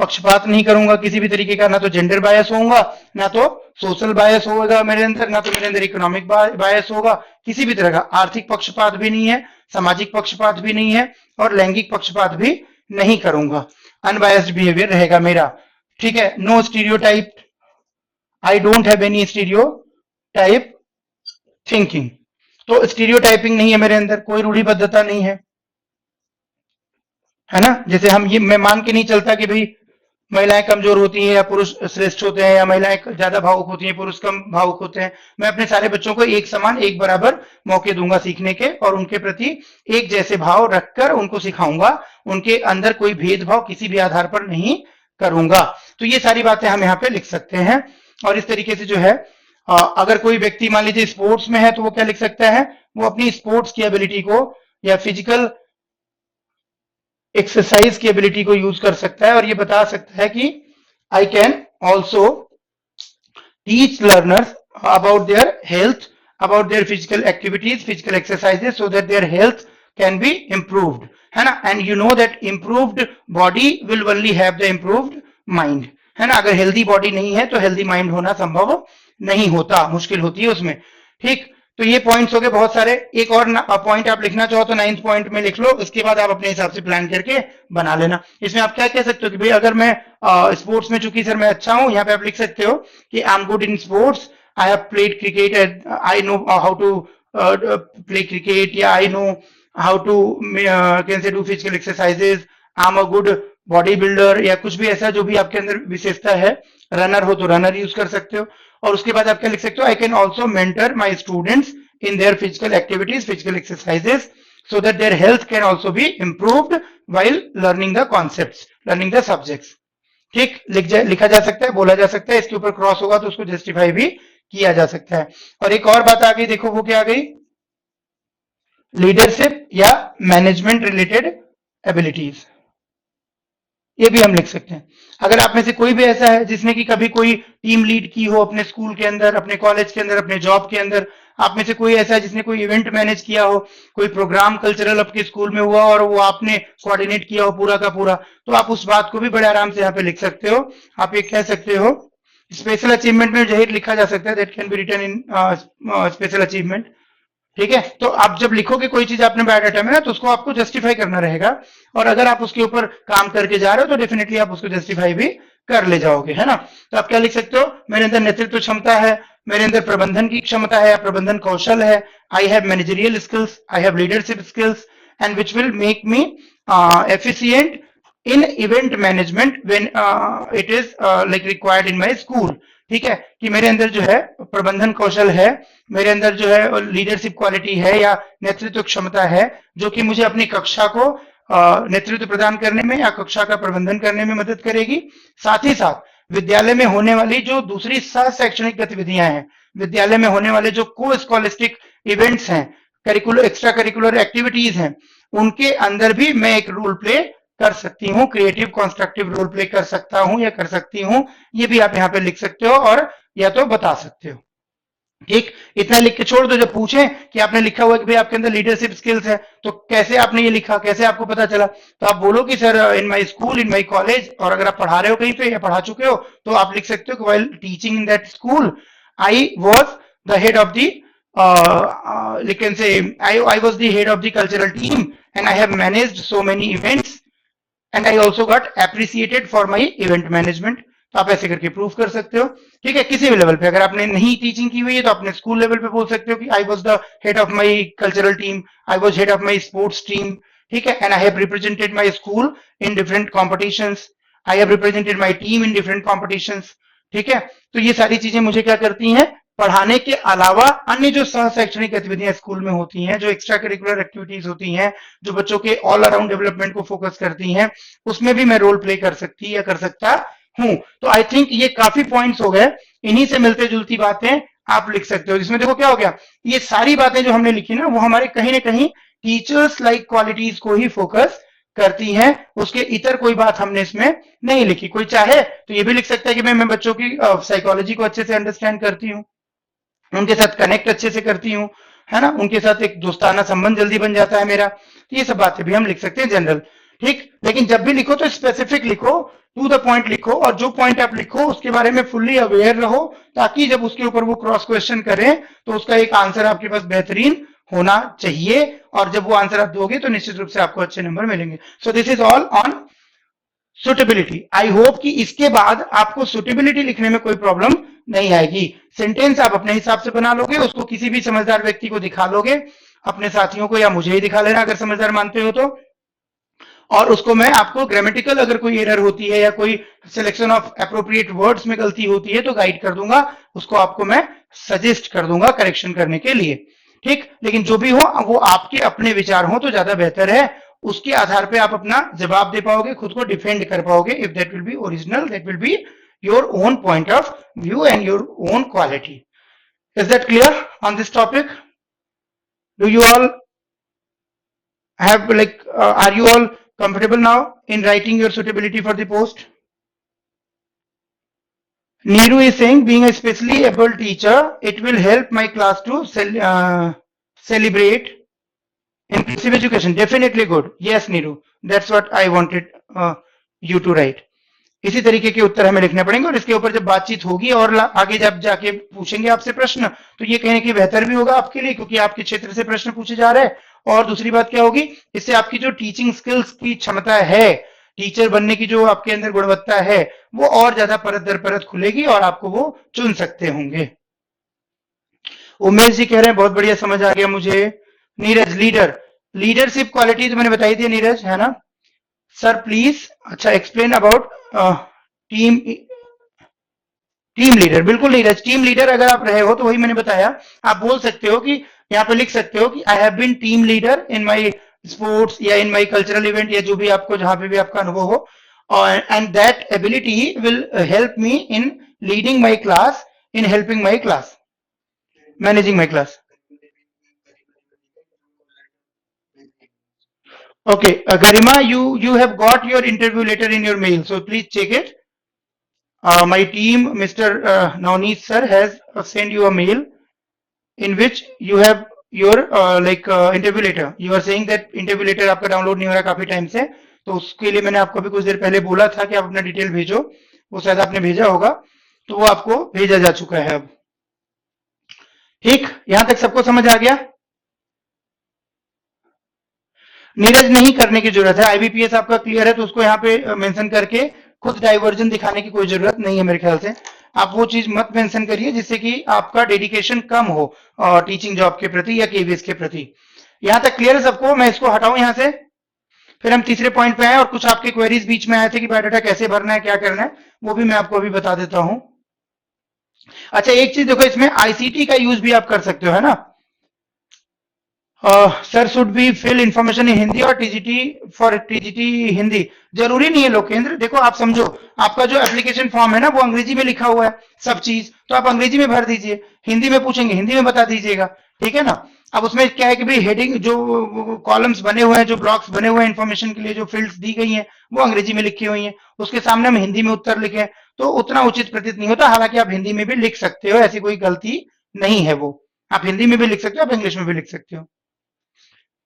पक्षपात नहीं करूंगा किसी भी तरीके का, ना तो जेंडर बायस होऊंगा, ना तो सोशल बायस होगा मेरे अंदर, ना तो मेरे अंदर इकोनॉमिक बायस होगा, किसी भी तरह का आर्थिक पक्षपात भी नहीं है, सामाजिक पक्षपात भी नहीं है, और लैंगिक पक्षपात भी नहीं करूंगा। अनबायस्ड बिहेवियर रहेगा मेरा, ठीक है। No stereotype, I don't have any stereotype thinking, तो स्टीरियोटाइपिंग नहीं है मेरे अंदर, कोई रूढ़िबद्धता नहीं है ना। जैसे हम ये, मैं मान के नहीं चलता कि भाई महिलाएं कमजोर होती हैं या पुरुष श्रेष्ठ होते हैं, या महिलाएं ज्यादा भावुक होती हैं पुरुष कम भावुक होते हैं। मैं अपने सारे बच्चों को एक समान, एक बराबर मौके दूंगा सीखने के, और उनके प्रति एक जैसे भाव रखकर उनको सिखाऊंगा, उनके अंदर कोई भेदभाव किसी भी आधार पर नहीं करूंगा। तो ये सारी बातें हम यहाँ पे लिख सकते हैं। और इस तरीके से जो है, अगर कोई व्यक्ति मान लीजिए स्पोर्ट्स में है, तो वो क्या लिख सकता है, वो अपनी स्पोर्ट्स की एबिलिटी को या फिजिकल एक्सरसाइज की एबिलिटी को यूज कर सकता है, और ये बता सकता है कि I can also teach learners about their health, about their physical activities, physical exercises, so that their health can be improved, है ना। And you know that improved body will only have the improved mind, है ना। अगर healthy body नहीं है तो healthy mind होना संभव नहीं होता, मुश्किल होती है उसमें, ठीक। तो ये पॉइंट्स हो गए बहुत सारे। एक और पॉइंट आप लिखना चाहो तो 9th पॉइंट में लिख लो, उसके बाद आप अपने हिसाब से प्लान करके बना लेना। इसमें आप क्या कह सकते हो कि भाई अगर मैं स्पोर्ट्स में, चूंकि सर मैं अच्छा हूं, यहाँ पे आप लिख सकते हो कि I am good in sports, I have played cricket, I know how to play cricket, या I know how to can say do physical exercises, I am a good body builder, या कुछ भी ऐसा जो भी आपके अंदर विशेषता है। रनर हो तो रनर यूज कर सकते हो। और उसके बाद आप क्या लिख सकते हो, I can also mentor my students in their physical activities, physical exercises, so that their health can also be improved while learning the concepts, learning the subjects. ठीक, लिखा जा सकता है, बोला जा सकता है, इसके ऊपर क्रॉस होगा तो उसको जस्टिफाई भी किया जा सकता है। और एक और बात आ गई, देखो वो क्या आ गई, लीडरशिप या मैनेजमेंट रिलेटेड एबिलिटीज, ये भी हम लिख सकते हैं। अगर आप में से कोई भी ऐसा है जिसने कि कभी कोई टीम लीड की हो अपने स्कूल के अंदर, अपने कॉलेज के अंदर, अपने जॉब के अंदर, आप में से कोई ऐसा है जिसने कोई इवेंट मैनेज किया हो, कोई प्रोग्राम कल्चरल आपके स्कूल में हुआ और वो आपने कोऑर्डिनेट किया हो पूरा का पूरा, तो आप उस बात को भी बड़े आराम से यहाँ पे लिख सकते हो। आप ये कह सकते हो, स्पेशल अचीवमेंट में जहिर लिखा जा सकता है, that can be written in special achievement, ठीक है। तो आप जब लिखोगे कोई चीज अपने बायोडाटा में ना, तो उसको आपको जस्टिफाई करना रहेगा, और अगर आप उसके ऊपर काम करके जा रहे हो तो डेफिनेटली आप उसको जस्टिफाई भी कर ले जाओगे, है ना। तो आप क्या लिख सकते हो, मेरे अंदर नेतृत्व क्षमता है, मेरे अंदर प्रबंधन की क्षमता है, प्रबंधन कौशल है, I have managerial skills, I have leadership skills, and which will make me efficient in event management when it is like required in my school, ठीक है। कि मेरे अंदर जो है प्रबंधन कौशल है, मेरे अंदर जो है लीडरशिप क्वालिटी है या नेतृत्व क्षमता है, जो कि मुझे अपनी कक्षा को नेतृत्व प्रदान करने में या कक्षा का प्रबंधन करने में मदद करेगी। साथ ही साथ विद्यालय में होने वाली जो दूसरी सह शैक्षणिक गतिविधियां हैं, विद्यालय में होने वाले जो को स्कॉलिस्टिक इवेंट्स हैं, करिकुलर एक्स्ट्रा करिकुलर एक्टिविटीज हैं, उनके अंदर भी मैं एक रोल प्ले कर सकती हूँ, क्रिएटिव कंस्ट्रक्टिव रोल प्ले कर सकता हूँ या कर सकती हूँ। ये भी आप यहाँ पे लिख सकते हो और या तो बता सकते हो, ठीक। इतना लिख के छोड़ दो। जब पूछें कि आपने लिखा हुआ कि भाई आपके अंदर लीडरशिप स्किल्स है, तो कैसे आपने ये लिखा, कैसे आपको पता चला, तो आप बोलो कि sir in my school, in my college, और अगर आप पढ़ा रहे हो कहीं पे या पढ़ा चुके हो तो आप लिख सकते हो कि while teaching in that school I was the head of the you can say I was the head of the cultural team and I have managed so many events and I also got appreciated for my event management। तो आप ऐसे करके proof कर सकते हो, ठीक है। किसी भी लेवल पे अगर आपने नहीं टीचिंग की हुई है तो अपने स्कूल लेवल पे बोल सकते हो कि I was the head of my cultural team, I was head of my sports team, ठीक है, and I have represented my school in different competitions, I have represented my team in different competitions, ठीक है। तो ये सारी चीजें मुझे क्या करती हैं, पढ़ाने के अलावा अन्य जो सह शैक्षणिक गतिविधियां स्कूल में होती हैं, जो एक्स्ट्रा करिकुलर एक्टिविटीज होती हैं, जो बच्चों के ऑल अराउंड डेवलपमेंट को फोकस करती हैं, उसमें भी मैं रोल प्ले कर सकती या कर सकता हूं। तो आई थिंक ये काफी पॉइंट्स हो गए, इन्हीं से मिलते जुलती बातें आप लिख सकते हो। जिसमें देखो क्या हो गया, ये सारी बातें जो हमने लिखी ना, वो हमारे कहीं ना कहीं टीचर्स लाइक क्वालिटीज को ही फोकस करती हैं, उसके इतर कोई बात हमने इसमें नहीं लिखी। कोई चाहे तो ये भी लिख सकता है कि मैं बच्चों की साइकोलॉजी को अच्छे से अंडरस्टैंड करती हूँ, उनके साथ कनेक्ट अच्छे से करती हूँ, है ना, उनके साथ एक दोस्ताना संबंध जल्दी बन जाता है मेरा। तो ये सब बातें भी हम लिख सकते हैं जनरल, ठीक। लेकिन जब भी लिखो तो स्पेसिफिक लिखो टू द पॉइंट लिखो, और जो पॉइंट आप लिखो उसके बारे में फुल्ली अवेयर रहो, ताकि जब उसके ऊपर वो क्रॉस क्वेश्चन करें तो उसका एक आंसर आपके पास बेहतरीन होना चाहिए, और जब वो आंसर आप दोगे तो निश्चित रूप से आपको अच्छे नंबर मिलेंगे। So this is all on suitability. I hope कि इसके बाद आपको सुटेबिलिटी लिखने में कोई प्रॉब्लम नहीं आएगी। सेंटेंस आप अपने हिसाब से बना लोगे, उसको किसी भी समझदार व्यक्ति को दिखा लोगे, अपने साथियों को या मुझे ही दिखा लेना अगर समझदार मानते हो तो, और उसको मैं आपको ग्रामेटिकल अगर कोई एरर होती है या कोई सिलेक्शन ऑफ एप्रोप्रिएट वर्ड्स में गलती होती है तो गाइड कर दूंगा, उसको आपको मैं सजेस्ट कर दूंगा करेक्शन करने के लिए, ठीक। लेकिन जो भी हो वो आपके अपने विचार हो तो ज्यादा बेहतर है, उसके आधार पे आप अपना जवाब दे पाओगे, खुद को डिफेंड कर पाओगे। If that will be original, that will be your own point of view and your own quality. Is that clear on this topic? Do you all have like are you all comfortable now in writing your suitability for the post? Neeru is saying, being a specially able teacher, it will help my class to celebrate inclusive education. Definitely good. Yes, Neeru, that's what I wanted you to write. इसी तरीके के उत्तर हमें लिखने पड़ेंगे, और इसके ऊपर जब बातचीत होगी और आगे जब जाके पूछेंगे आपसे प्रश्न, तो ये कहने की बेहतर भी होगा आपके लिए, क्योंकि आपके क्षेत्र से प्रश्न पूछे जा रहे हैं। और दूसरी बात क्या होगी, इससे आपकी जो टीचिंग स्किल्स की क्षमता है, टीचर बनने की जो आपके अंदर गुणवत्ता है, वो और ज्यादा परत दर परत खुलेगी और आपको वो चुन सकते होंगे। उमेश जी कह रहे हैं बहुत बढ़िया, समझ आ गया मुझे। नीरज, लीडरशिप क्वालिटी तो मैंने बताई थी नीरज, है ना सर? प्लीज अच्छा एक्सप्लेन अबाउट टीम लीडर। बिल्कुल नीरज, टीम लीडर अगर आप रहे हो तो वही मैंने बताया, आप बोल सकते हो कि यहाँ पे लिख सकते हो कि I have been team leader in my sports या इन माय कल्चरल इवेंट, या जो भी आपको जहां पे भी आपका अनुभव हो, and that ability will help me in leading my class, in helping my class, managing my class. Okay, Garima, you have got your interview letter in your mail, so please check it. My team, Mr. Navneet sir, has sent you a mail in which you have your interview letter. You are saying that interview letter आपका download नहीं हो रहा काफी time से, तो उसके लिए मैंने आपको अभी कुछ देर पहले बोला था कि आप अपना डिटेल भेजो, वो शायद आपने भेजा होगा, तो वो आपको भेजा जा चुका है अब। ठीक, यहां तक सबको समझ आ गया? नीरज, नहीं करने की जरूरत है, आईबीपीएस आपका क्लियर है तो उसको यहाँ पे मेंशन करके खुद डाइवर्जन दिखाने की कोई जरूरत नहीं है मेरे ख्याल से। आप वो चीज मत मेंशन करिए जिससे कि आपका डेडिकेशन कम हो टीचिंग जॉब के प्रति या केवीएस के प्रति। यहां तक क्लियर है सबको? मैं इसको हटाऊं यहां से, फिर हम तीसरे पॉइंट पे आए, और कुछ आपके क्वेरीज बीच में आए थे कि बायोडाटा कैसे भरना है, क्या करना है, वो भी मैं आपको अभी बता देता हूं। अच्छा, एक चीज देखो, इसमें आईसीटी का यूज भी आप कर सकते हो, है ना? Sir, should be fill information in Hindi और टीजीटी फॉर टीजीटी हिंदी? जरूरी नहीं है लोकेंद्र, देखो आप समझो, आपका जो एप्लीकेशन फॉर्म है ना वो अंग्रेजी में लिखा हुआ है सब चीज, तो आप अंग्रेजी में भर दीजिए, हिंदी में पूछेंगे हिंदी में बता दीजिएगा, ठीक है ना? अब उसमें क्या है कि भाई हेडिंग जो कॉलम्स बने हुए हैं, जो ब्लॉक्स बने हुए हैं इंफॉर्मेशन के लिए, जो फील्ड्स दी गई हैं वो अंग्रेजी में लिखी हुई हैं, उसके सामने हम हिंदी में उत्तर लिखें तो उतना उचित प्रतीत नहीं होता। हालांकि आप हिंदी में भी लिख सकते हो, ऐसी कोई गलती नहीं है, वो आप हिंदी में भी लिख सकते हो, आप इंग्लिश में भी लिख सकते हो।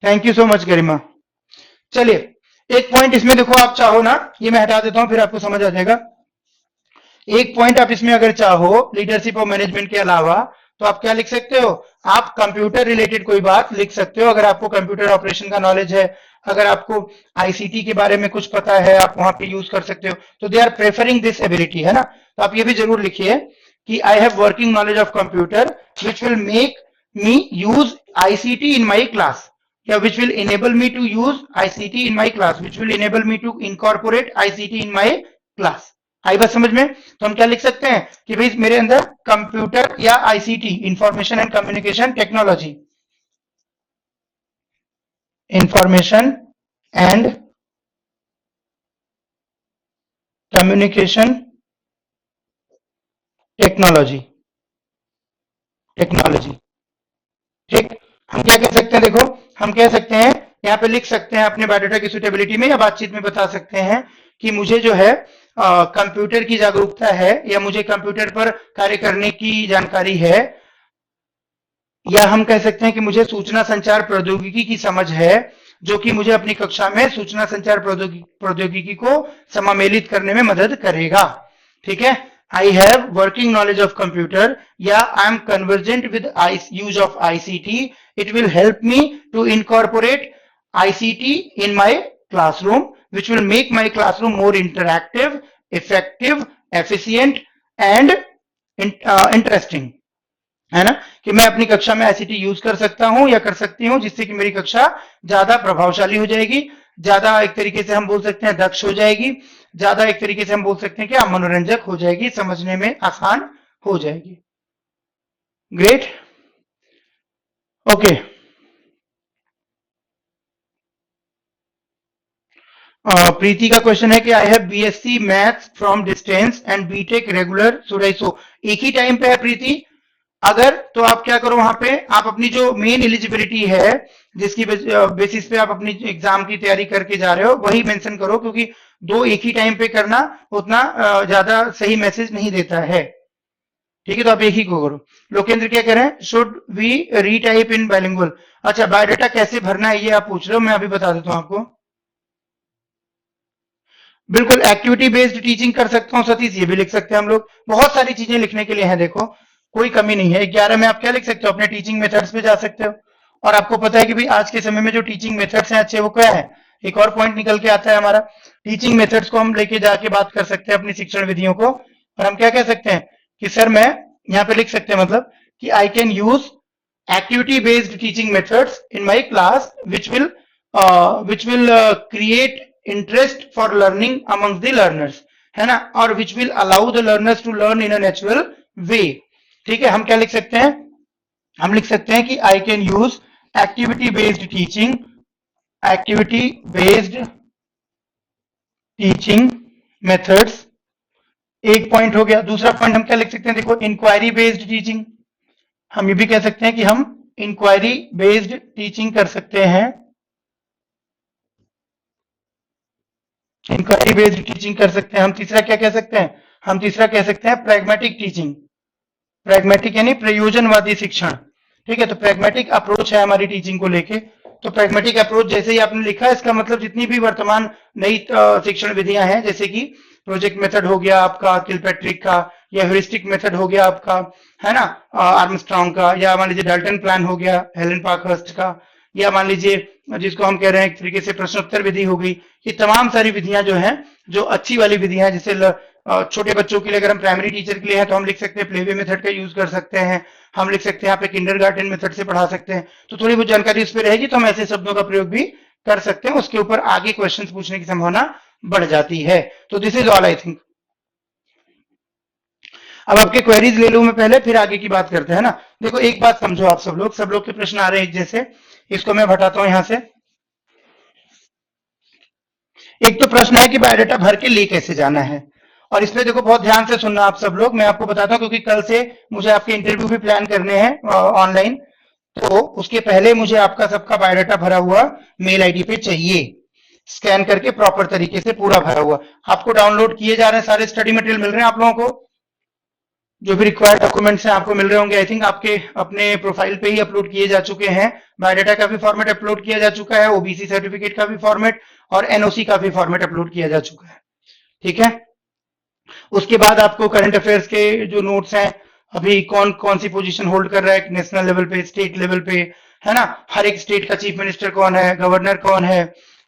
थैंक यू सो मच गरिमा। चलिए, एक पॉइंट इसमें देखो, आप चाहो ना, ये मैं हटा देता हूं फिर आपको समझ आ जाएगा। एक पॉइंट आप इसमें अगर चाहो लीडरशिप और मैनेजमेंट के अलावा, तो आप क्या लिख सकते हो? आप कंप्यूटर रिलेटेड कोई बात लिख सकते हो। अगर आपको कंप्यूटर ऑपरेशन का नॉलेज है, अगर आपको आईसीटी के बारे में कुछ पता है, आप वहां पे यूज कर सकते हो, तो they are preferring this ability, है ना? तो आप ये भी जरूर लिखिए कि I have working knowledge of computer which will make me use ICT in my class, या which will enable me to use ICT in my class, which will enable me to incorporate ICT in my class। आई बात समझ में? तो हम क्या लिख सकते हैं कि भाई मेरे अंदर कंप्यूटर या ICT, information and communication technology, information and communication technology, ठीक। हम क्या कह सकते हैं, देखो हम कह सकते हैं, यहाँ पे लिख सकते हैं अपने बायोडाटा की सुटेबिलिटी में या बातचीत में बता सकते हैं कि मुझे जो है कंप्यूटर की जागरूकता है, या मुझे कंप्यूटर पर कार्य करने की जानकारी है, या हम कह सकते हैं कि मुझे सूचना संचार प्रौद्योगिकी की समझ है, जो कि मुझे अपनी कक्षा में सूचना संचार प्रौद्योगिकी को समामेलित करने में मदद करेगा। ठीक है, I have working knowledge of computer या I am convergent with use of ICT, it will help me to incorporate ICT in my classroom, which will make my classroom more interactive, effective, efficient and interesting। है ना, कि मैं अपनी कक्षा में ICT use कर सकता हूं या कर सकती हूं, जिससे कि मेरी कक्षा ज्यादा प्रभावशाली हो जाएगी, ज्यादा एक तरीके से हम बोल सकते हैं दक्ष हो जाएगी, ज्यादा एक तरीके से हम बोल सकते हैं कि मनोरंजक हो जाएगी, समझने में आसान हो जाएगी। Great, okay. प्रीति का क्वेश्चन है कि I have BSc maths from distance and BTech regular, should I so? एक ही टाइम पे है प्रीति, अगर तो आप क्या करो, वहां पे आप अपनी जो मेन एलिजिबिलिटी है, जिसकी बेसिस पे आप अपनी एग्जाम की तैयारी करके जा रहे हो, वही मेंशन करो, क्योंकि दो एक ही टाइम पे करना उतना ज्यादा सही मैसेज नहीं देता है। ठीक है, तो आप एक ही को करो। लोकेंद्र क्या कह रहे हैं, should we retype in bilingual? अच्छा, बायोडाटा कैसे भरना है ये आप पूछ रहे हो, मैं अभी बता देता हूं आपको। बिल्कुल एक्टिविटी बेस्ड टीचिंग कर सकता हूँ सतीश, ये भी लिख सकते हैं हम लोग, बहुत सारी चीजें लिखने के लिए हैं, देखो कोई कमी नहीं है। 11 में आप क्या लिख सकते हो, अपने टीचिंग मेथड्स पे जा सकते हो। और आपको पता है कि भाई आज के समय में जो टीचिंग मेथड्स हैं अच्छे, वो क्या है, एक और पॉइंट निकल के आता है हमारा, टीचिंग मेथड्स को हम लेके जाके बात कर सकते हैं अपनी शिक्षण विधियों को, और हम क्या कह सकते हैं कि सर मैं यहाँ पे लिख सकते हैं, मतलब कि I can use activity based teaching methods in my class which will create interest for learning among the learners, है ना, और which will allow the learners to learn in a natural way. ठीक है, हम क्या लिख सकते हैं, हम लिख सकते हैं कि I can use activity based teaching, activity based teaching methods, एक पॉइंट हो गया। दूसरा पॉइंट हम क्या लिख सकते हैं, देखो इंक्वायरी बेस्ड टीचिंग, हम ये भी कह सकते हैं कि हम इंक्वायरी बेस्ड टीचिंग कर सकते हैं, इंक्वायरी बेस्ड टीचिंग कर सकते हैं हम। तीसरा क्या कह सकते हैं, हम तीसरा कह सकते हैं प्रैग्मेटिक टीचिंग, प्रैग्मेटिक यानी प्रयोजनवादी शिक्षण। ठीक है, तो प्रैग्मेटिक अप्रोच है हमारी टीचिंग को लेके। तो प्रैग्मेटिक अप्रोच जैसे ही आपने लिखा, इसका मतलब जितनी भी वर्तमान नई शिक्षण विधियां हैं, जैसे कि प्रोजेक्ट मेथड हो गया आपका किलपैट्रिक का, या ह्यूरिस्टिक मेथड हो गया आपका, है ना, आर्मस्ट्रांग का, या मान लीजिए डाल्टन प्लान हो गया हेलन पार्कहर्स्ट का, या मान लीजिए जिसको हम कह रहे हैं एक तरीके से प्रश्नोत्तर विधि हो गई, ये तमाम सारी विधियां जो हैं, जो अच्छी वाली विधियां, जैसे छोटे बच्चों के लिए अगर हम प्राइमरी टीचर के लिए हैं तो हम लिख सकते हैं प्लेवे मेथड का यूज कर सकते हैं, हम लिख सकते हैं यहाँ पे किंडरगार्टन मेथड से पढ़ा सकते हैं। तो थोड़ी बहुत जानकारी उस पर रहेगी तो हम ऐसे शब्दों का प्रयोग भी कर सकते हैं, उसके ऊपर आगे क्वेश्चंस पूछने की संभावना बढ़ जाती है। तो this is all I think. अब आपके क्वेरीज ले लूं मैं पहले, फिर आगे की बात करते हैं ना। देखो एक बात समझो आप सब लोग के प्रश्न आ रहे हैं एक जैसे, इसको मैं हटाता हूं यहां से। एक तो प्रश्न है कि बायोडाटा भर के ले कैसे जाना है, और इसमें देखो बहुत ध्यान से सुनना आप सब लोग, मैं आपको बताता हूं क्योंकि कल से मुझे आपके इंटरव्यू भी प्लान करने हैं ऑनलाइन, तो उसके पहले मुझे आपका सबका बायोडाटा भरा हुआ मेल आईडी पे चाहिए, स्कैन करके प्रॉपर तरीके से पूरा भरा हुआ। आपको डाउनलोड किए जा रहे हैं, सारे स्टडी मटेरियल मिल रहे हैं आप लोगों को, जो भी रिक्वायर्ड डॉक्यूमेंट्स हैं आपको मिल रहे होंगे। आई थिंक आपके अपने प्रोफाइल पे ही अपलोड किए जा चुके हैं, बायोडाटा का भी फॉर्मेट अपलोड किया जा चुका है, ओबीसी सर्टिफिकेट का भी फॉर्मेट और एनओसी का भी फॉर्मेट अपलोड किया जा चुका है। ठीक है, उसके बाद आपको करंट अफेयर्स के जो नोट्स हैं, अभी कौन कौन सी पोजीशन होल्ड कर रहा है नेशनल लेवल पे, स्टेट लेवल पे, है ना, हर एक स्टेट का चीफ मिनिस्टर कौन है, गवर्नर कौन है,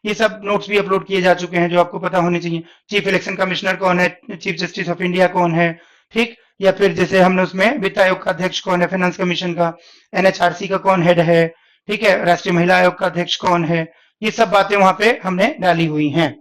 ये सब नोट्स भी अपलोड किए जा चुके हैं जो आपको पता होने चाहिए। चीफ इलेक्शन कमिश्नर कौन है, चीफ जस्टिस ऑफ इंडिया कौन है, ठीक, या फिर जैसे हमने उसमें वित्त आयोग का अध्यक्ष कौन है, फाइनेंस कमीशन का, एनएचआरसी का कौन हेड है, ठीक है, राष्ट्रीय महिला आयोग का अध्यक्ष कौन है, ये सब बातें वहां पे हमने डाली हुई हैं।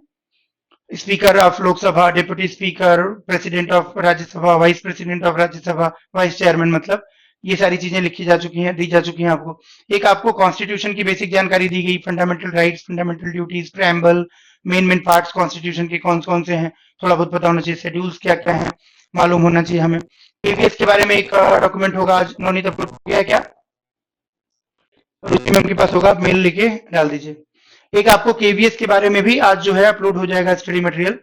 Speaker of Lok Sabha, deputy speaker, president of Rajya Sabha, vice president of Rajya Sabha, vice chairman, मतलब ये सारी चीजें लिखी जा चुकी हैं, दी जा चुकी हैं आपको। एक आपको कॉन्स्टिट्यूशन की बेसिक जानकारी दी गई, fundamental rights, fundamental duties, preamble, main parts constitution के कौन कौन से हैं, थोड़ा बहुत पता होना चाहिए, शेड्यूल्स क्या क्या है मालूम होना चाहिए हमें। केवीएस के बारे में एक डॉक्यूमेंट होगा आज, नवनीत अपलोड किया है क्या, रुचि मैम के पास होगा, आप मेल लिखे डाल दीजिए। एक आपको केवीएस के बारे में भी आज जो है अपलोड हो जाएगा study material.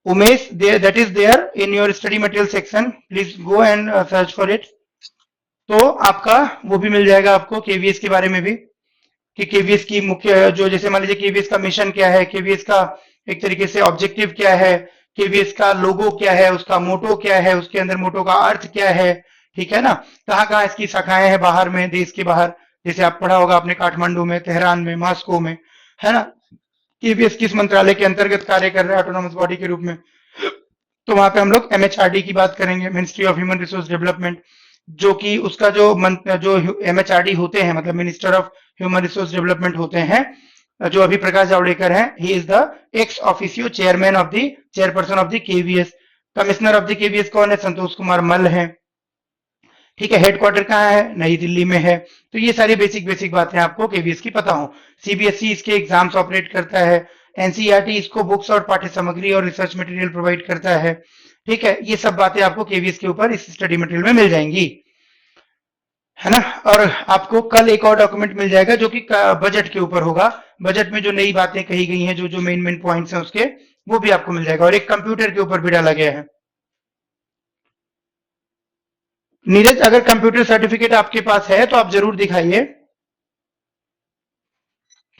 Umesh, that is there in your study material section, please go and search for it. तो आपका वो भी मिल जाएगा आपको केवीएस के बारे में भी। कि केवीएस की मुख्य जो, जैसे मान लीजिए केवीएस का मिशन क्या है, केवीएस का एक तरीके से ऑब्जेक्टिव क्या है, केवीएस का लोगो क्या है, उसका मोटो क्या है, उसके अंदर मोटो का अर्थ क्या है, ठीक है ना, कहाँ कहाँ इसकी शाखाएं हैं बाहर में, देश के बाहर, जैसे आप पढ़ा होगा आपने काठमांडू में, तेहरान में, मॉस्को में, है ना, केवीएस किस मंत्रालय के अंतर्गत कार्य कर रहा है ऑटोनोमस बॉडी के रूप में, तो वहां पे हम लोग एमएचआरडी की बात करेंगे, ministry of human resource development, जो कि उसका जो एमएचआरडी होते हैं, मतलब minister of human resource development होते हैं, जो अभी प्रकाश जावड़ेकर हैं, he is the ex officio chairman of the chairperson of the KVS. Commissioner of the KVS कौन है? संतोष कुमार मल्ल है, ठीक है। हेडक्वार्टर कहाँ है? नई दिल्ली में है। तो ये सारी बेसिक बातें आपको केवीएस की पता हो। सीबीएसई इसके एग्जाम्स ऑपरेट करता है, एनसीईआरटी इसको बुक्स और पाठ्य सामग्री और रिसर्च मटेरियल प्रोवाइड करता है, ठीक है। ये सब बातें आपको केवीएस के ऊपर इस स्टडी मटेरियल में मिल जाएंगी, है ना। और आपको कल एक और डॉक्यूमेंट मिल जाएगा जो कि बजट के ऊपर होगा, बजट में जो नई बातें कही गई हैं, जो मेन पॉइंट्स हैं उसके, वो भी आपको मिल जाएगा, और एक कंप्यूटर के ऊपर भी डाला गया है। नीरज, अगर कंप्यूटर सर्टिफिकेट आपके पास है तो आप जरूर दिखाइए,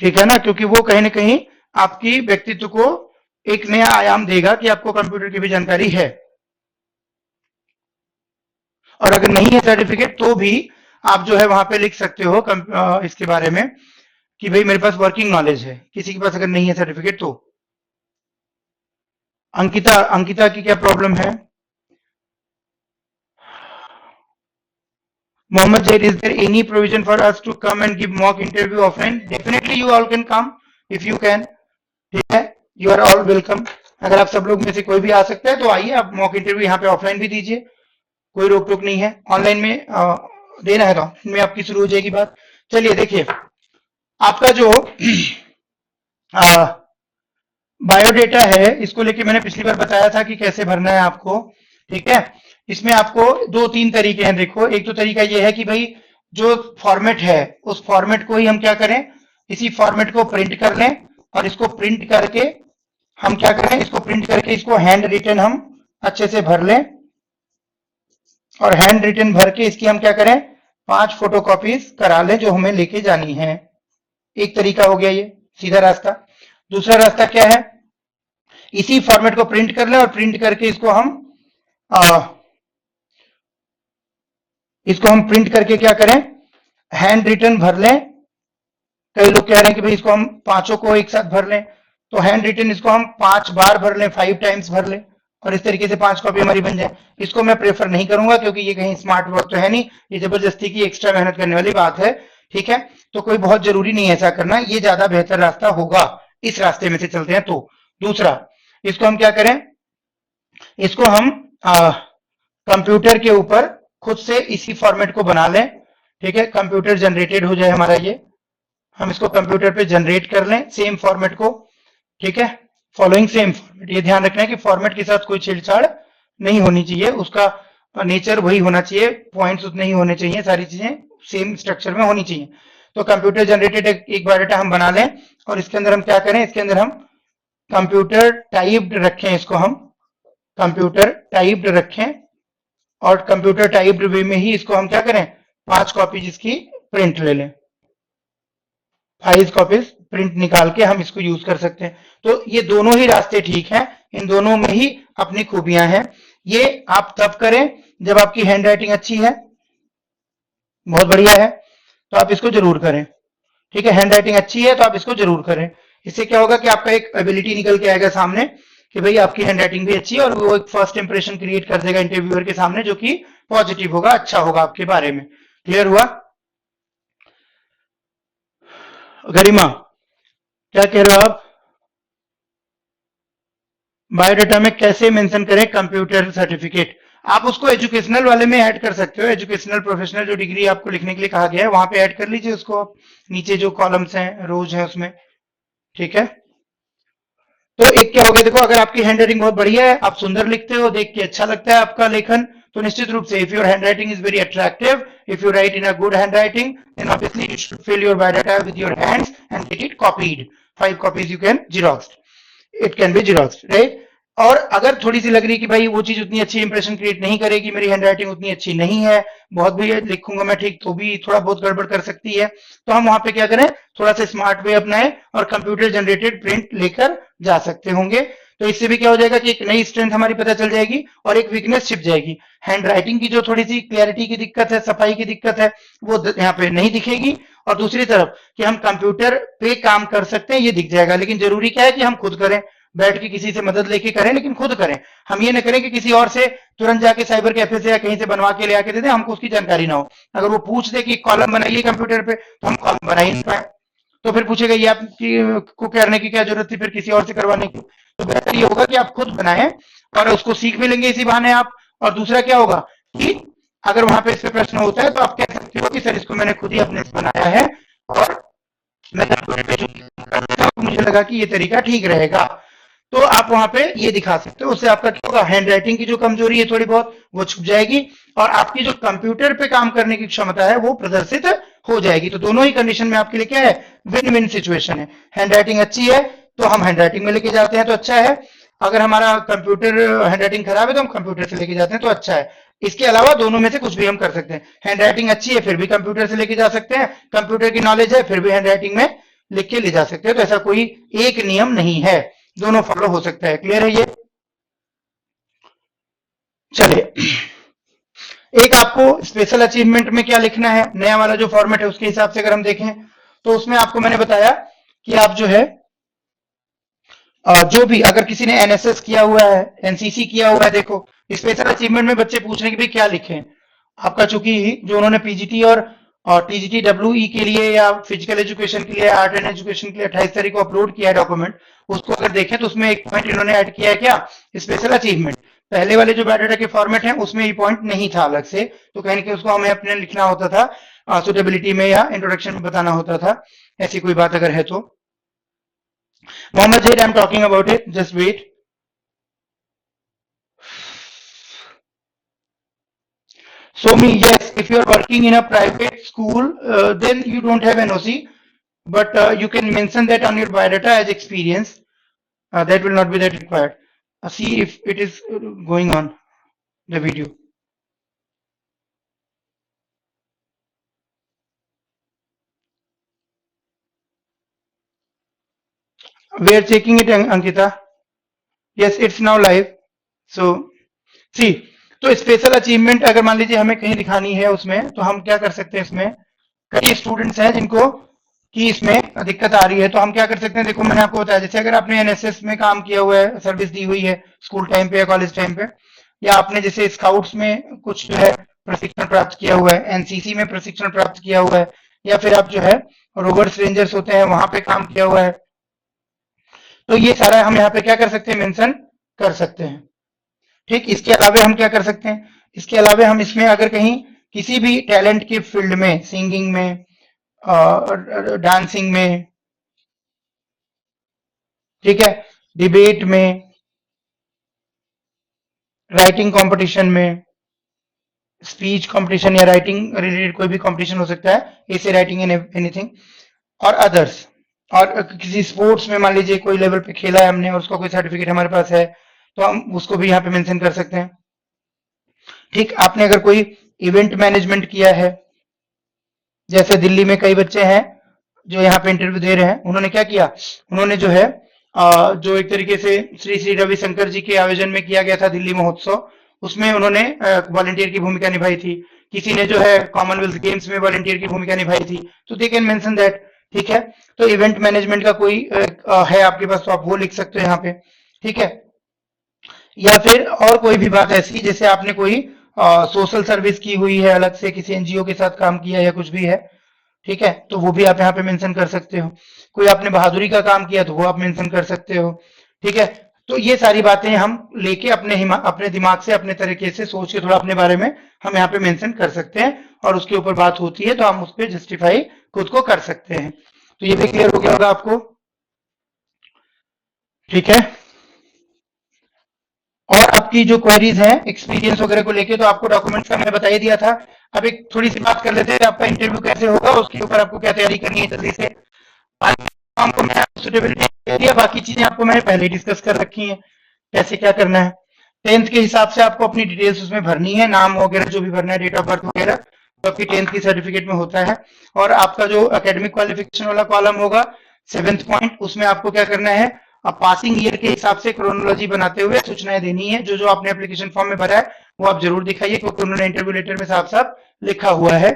ठीक है ना, क्योंकि वो कहीं ना कहीं आपकी व्यक्तित्व को एक नया आयाम देगा कि आपको कंप्यूटर की भी जानकारी है। और अगर नहीं है सर्टिफिकेट तो भी आप जो है वहां पे लिख सकते हो इसके बारे में कि भाई मेरे पास वर्किंग नॉलेज है। किसी के पास अगर नहीं है सर्टिफिकेट तो। अंकिता, अंकिता की क्या प्रॉब्लम है? Mohammed said, is there any provision for us to come and give mock interview offline? Definitely you all can come if you can, ठीक है, you are all welcome। अगर आप सब लोग में से कोई भी आ सकता है तो आइए, आप मॉक इंटरव्यू यहाँ पे ऑफलाइन भी दीजिए, कोई रोक टोक नहीं है। ऑनलाइन में देना है तो में आपकी शुरू हो जाएगी बात। चलिए देखिए, आपका जो बायोडेटा है, इसको लेके मैंने पिछली बार बताया था कि कैसे भरना है आपको, ठीक है। इसमें आपको दो तीन तरीके हैं। देखो, एक तो तरीका ये है कि भाई जो फॉर्मेट है उस फॉर्मेट को ही हम क्या करें, इसी फॉर्मेट को प्रिंट कर लें, और इसको प्रिंट करके हम क्या करें, इसको प्रिंट करके इसको हैंड रिटन हम अच्छे से भर लें, और हैंड रिटन भर के इसकी हम क्या करें, 5 फोटोकॉपीज करा लें जो हमें लेके जानी है। एक तरीका हो गया ये सीधा रास्ता। दूसरा रास्ता क्या है, इसी फॉर्मेट को प्रिंट कर लें और प्रिंट करके इसको हम प्रिंट करके क्या करें, हैंड रिटन भर लें। कई लोग कह रहे हैं कि भाई इसको हम पांचों को एक साथ भर लें, तो हैंड रिटन इसको हम 5 बार भर लें, 5 टाइम्स भर लें, और इस तरीके से 5 कॉपी हमारी बन जाए। इसको मैं प्रेफर नहीं करूंगा क्योंकि ये कहीं स्मार्ट वर्क तो है नहीं, ये जबरदस्ती की एक्स्ट्रा मेहनत करने वाली बात है, ठीक है। तो कोई बहुत जरूरी नहीं है ऐसा करना, ये ज्यादा बेहतर रास्ता होगा, इस रास्ते में से चलते हैं। तो दूसरा, इसको हम क्या करें, इसको हम कंप्यूटर के ऊपर खुद से इसी फॉर्मेट को बना लें, ठीक है। कंप्यूटर जनरेटेड हो जाए हमारा ये, हम इसको कंप्यूटर पे जनरेट कर लें सेम फॉर्मेट को, ठीक है। फॉलोइंग सेम फॉर्मेट, ये ध्यान रखना है कि फॉर्मेट के साथ कोई छेड़छाड़ नहीं होनी चाहिए, उसका नेचर वही होना चाहिए, पॉइंट्स उतने ही होने चाहिए, सारी चीजें सेम स्ट्रक्चर में होनी चाहिए। तो कंप्यूटर जनरेटेड एक बायोडाटा हम बना लें, और इसके अंदर हम क्या करें, इसके अंदर हम कंप्यूटर टाइप्ड रखें, इसको हम कंप्यूटर टाइप्ड रखें, और कंप्यूटर टाइप्ड वे में ही इसको हम क्या करें, 5 कॉपीज इसकी प्रिंट ले लें, 5 कॉपीज प्रिंट निकाल के हम इसको यूज कर सकते हैं। तो ये दोनों ही रास्ते ठीक हैं, इन दोनों में ही अपनी खूबियां हैं। ये आप तब करें जब आपकी हैंड राइटिंग अच्छी है, बहुत बढ़िया है, तो आप इसको जरूर करें, ठीक है। हैंड राइटिंग अच्छी है तो आप इसको जरूर करें। इससे क्या होगा कि आपका एक एबिलिटी निकल के आएगा सामने कि भाई आपकी हैंड राइटिंग भी अच्छी है, और वो एक फर्स्ट इंप्रेशन क्रिएट कर देगा इंटरव्यूअर के सामने, जो कि पॉजिटिव होगा, अच्छा होगा आपके बारे में। क्लियर हुआ? गरिमा, क्या कह रहे हो आप? बायोडाटा में कैसे मेंशन करें कंप्यूटर सर्टिफिकेट? आप उसको एजुकेशनल वाले में ऐड कर सकते हो, एजुकेशनल प्रोफेशनल जो डिग्री आपको लिखने के लिए कहा गया है वहां पे ऐड कर लीजिए उसको आप, नीचे जो कॉलम्स हैं, रोज हैं उसमें, ठीक है। तो एक क्या हो गया, देखो, अगर आपकी हैंड राइटिंग बहुत बढ़िया है, आप सुंदर लिखते हो, देख के अच्छा लगता है आपका लेखन, तो निश्चित रूप से if your handwriting is very attractive, if you write in a good handwriting, then obviously you should fill your biodata with your hands and get it copied. 5 copies you can xerox, it can be xerox, right. और अगर थोड़ी सी लग रही कि भाई वो चीज उतनी अच्छी इंप्रेशन क्रिएट नहीं करेगी, मेरी हैंडराइटिंग उतनी अच्छी नहीं है, बहुत भी लिखूंगा मैं ठीक तो भी थोड़ा बहुत गड़बड़ कर सकती है, तो हम वहां पे क्या करें, थोड़ा सा स्मार्ट वे अपनाएं और कंप्यूटर जनरेटेड प्रिंट लेकर जा सकते होंगे। तो इससे भी क्या हो जाएगा कि एक नई स्ट्रेंथ हमारी पता चल जाएगी और एक वीकनेस छिप जाएगी। हैंड राइटिंग की जो थोड़ी सी क्लियरिटी की दिक्कत है, सफाई की दिक्कत है, वो यहाँ पे नहीं दिखेगी। और दूसरी तरफ कि हम कंप्यूटर पे काम कर सकते हैं ये दिख जाएगा। लेकिन जरूरी क्या है कि हम खुद करें, बैठ के किसी से मदद लेके करें, लेकिन खुद करें। हम ये ना करें कि किसी और से तुरंत जाके साइबर कैफे से या कहीं से बनवा के ले आके दे दें, हमको उसकी जानकारी ना हो। अगर वो पूछ दे कि कॉलम बनाइए कंप्यूटर पे, तो हम कॉलम बना ही नहीं पाए, तो फिर पूछेगा ये आपकी को करने की क्या जरूरत थी फिर किसी और से करवाने की। तो बेहतर ये होगा कि आप खुद बनाएं और उसको सीख भी लेंगे इसी बहाने आप। और दूसरा क्या होगा कि अगर वहां पे इस पे प्रश्न होता है तो आप कह सकते हो कि सर इसको मैंने खुद ही अपने से बनाया है और मुझे लगा कि ये तरीका ठीक रहेगा, तो आप वहां पे ये दिखा सकते हो। उससे आपका क्या होगा, हैंड राइटिंग की जो कमजोरी है थोड़ी बहुत वो छुप जाएगी और आपकी जो कंप्यूटर पे काम करने की क्षमता है वो प्रदर्शित हो जाएगी। तो दोनों ही कंडीशन में आपके लिए क्या है, विन विन सिचुएशन है। हैंड राइटिंग अच्छी है तो हम हैंड राइटिंग में लेके जाते हैं तो अच्छा है, अगर हमारा कंप्यूटर हैंड राइटिंग खराब है तो हम कंप्यूटर से लेके जाते हैं तो अच्छा है। इसके अलावा दोनों में से कुछ भी हम कर सकते हैं। हैंड राइटिंग अच्छी है फिर भी कंप्यूटर से लेके जा सकते हैं, कंप्यूटर की नॉलेज है फिर भी हैंड राइटिंग में लिख के ले जा सकते हैं। तो ऐसा कोई एक नियम नहीं है, दोनों फॉलो हो सकता है। क्लियर है ये? चलिए, एक आपको स्पेशल अचीवमेंट में क्या लिखना है, नया वाला जो फॉर्मेट है उसके हिसाब से अगर हम देखें तो उसमें आपको मैंने बताया कि आप जो है जो भी अगर किसी ने एनएसएस किया हुआ है, एनसीसी किया हुआ है, देखो स्पेशल अचीवमेंट में बच्चे पूछ रहे हैं कि भाई क्या लिखें। आपका चूंकि जो उन्होंने पीजीटी और टीजीटी डब्ल्यूई के लिए या फिजिकल एजुकेशन के लिए, आर्ट एंड एजुकेशन के लिए 28 तारीख को अपलोड किया है डॉक्यूमेंट, उसको अगर देखें तो उसमें एक पॉइंट इन्होंने ऐड किया है क्या, स्पेशल अचीवमेंट। पहले वाले जो बायोडाटा के फॉर्मेट है उसमें ये पॉइंट नहीं था अलग से, तो कहीं कि उसको हमें अपने लिखना होता था सुटेबिलिटी में या इंट्रोडक्शन में बताना होता था। ऐसी कोई बात अगर है तो Mohammed Zaid, I'm talking about it. Just wait. So me, yes, if you're working in a private school, then you don't have NOC, but you can mention that on your biodata as experience. That will not be that required. See if it is going on the video. We are checking it, Ankita. Yes, it's now live. So see, तो special achievement अगर मान लीजिए हमें कहीं दिखानी है उसमें, तो हम क्या कर सकते हैं, इसमें कई स्टूडेंट्स हैं जिनको कि इसमें दिक्कत आ रही है, तो हम क्या कर सकते हैं, देखो मैंने आपको बताया, जैसे अगर आपने एनएसएस में काम किया हुआ है, सर्विस दी हुई है स्कूल टाइम पे या कॉलेज टाइम पे, या आपने जैसे स्काउट्स में कुछ जो है प्रशिक्षण प्राप्त किया हुआ है, एनसीसी में प्रशिक्षण प्राप्त किया हुआ है, या फिर आप जो है रोवर्स रेंजर्स होते हैं वहां पे काम किया हुआ है, तो ये सारा हम यहाँ पे क्या कर सकते हैं, मेंशन कर सकते हैं। ठीक, इसके अलावा हम क्या कर सकते हैं, इसके अलावा हम इसमें अगर कहीं किसी भी टैलेंट के फील्ड में, सिंगिंग में, डांसिंग में, ठीक है, डिबेट में, राइटिंग कंपटीशन में, स्पीच कंपटीशन या राइटिंग रिलेटेड कोई भी कंपटीशन हो सकता है, ऐसे राइटिंग इन एनीथिंग और अदर्स, और किसी स्पोर्ट्स में मान लीजिए कोई लेवल पे खेला है हमने और उसका कोई सर्टिफिकेट हमारे पास है, तो हम उसको भी यहाँ पे मेंशन कर सकते हैं। ठीक, आपने अगर कोई इवेंट मैनेजमेंट किया है, जैसे दिल्ली में कई बच्चे हैं जो यहाँ पे इंटरव्यू दे रहे हैं, उन्होंने क्या किया, उन्होंने जो है जो एक तरीके से श्री श्री रविशंकर जी के आयोजन में किया गया था दिल्ली महोत्सव, उसमें उन्होंने वॉलंटियर की भूमिका निभाई थी। किसी ने जो है कॉमनवेल्थ गेम्स में वॉलंटियर की भूमिका निभाई थी, तो दे कैन मेंशन दैट। ठीक है, तो इवेंट मैनेजमेंट का कोई है आपके पास तो आप वो लिख सकते हो यहाँ पे। ठीक है, या फिर और कोई भी बात ऐसी जैसे आपने कोई सोशल सर्विस की हुई है, अलग से किसी एनजीओ के साथ काम किया या कुछ भी है, ठीक है, तो वो भी आप यहाँ पे मेंशन कर सकते हो। कोई आपने बहादुरी का काम किया तो वो आप मेंशन कर सकते हो। ठीक है, तो ये सारी बातें हम लेके अपने दिमाग से, अपने तरीके से सोच के थोड़ा अपने बारे में हम यहाँ पे मेंशन कर सकते हैं, और उसके ऊपर बात होती है तो हम उस पर जस्टिफाई खुद को कर सकते हैं। तो ये भी क्लियर हो गया होगा आपको? ठीक है, और आपकी जो क्वेरीज हैं एक्सपीरियंस वगैरह को लेके, तो आपको डॉक्यूमेंट्स का मैंने बता ही दिया था। अब एक थोड़ी सी बात कर लेते हैं, आपका इंटरव्यू कैसे होगा, उसके ऊपर आपको क्या तैयारी करनी है जल्दी से। आपको मैं सुटेबिलिटी दे दिया, बाकी चीजें आपको मैंने पहले डिस्कस कर रखी हैं। कैसे क्या करना है। 10th के हिसाब से आपको अपनी डिटेल्स उसमें भरनी है, नाम वगैरह जो भी भरना है, डेट ऑफ बर्थ वगैरह, तो आपकी 10th की सर्टिफिकेट में होता है। और आपका जो एकेडमिक क्वालिफिकेशन वाला कॉलम होगा 7th पॉइंट, उसमें आपको क्या करना है, अब पासिंग ईयर के हिसाब से क्रोनोलॉजी बनाते हुए सूचनाएं देनी है। जो आपने एप्लीकेशन फॉर्म में भरा है वो आप जरूर दिखाइए, क्योंकि उन्होंने इंटरव्यू लेटर में साफ साफ लिखा हुआ है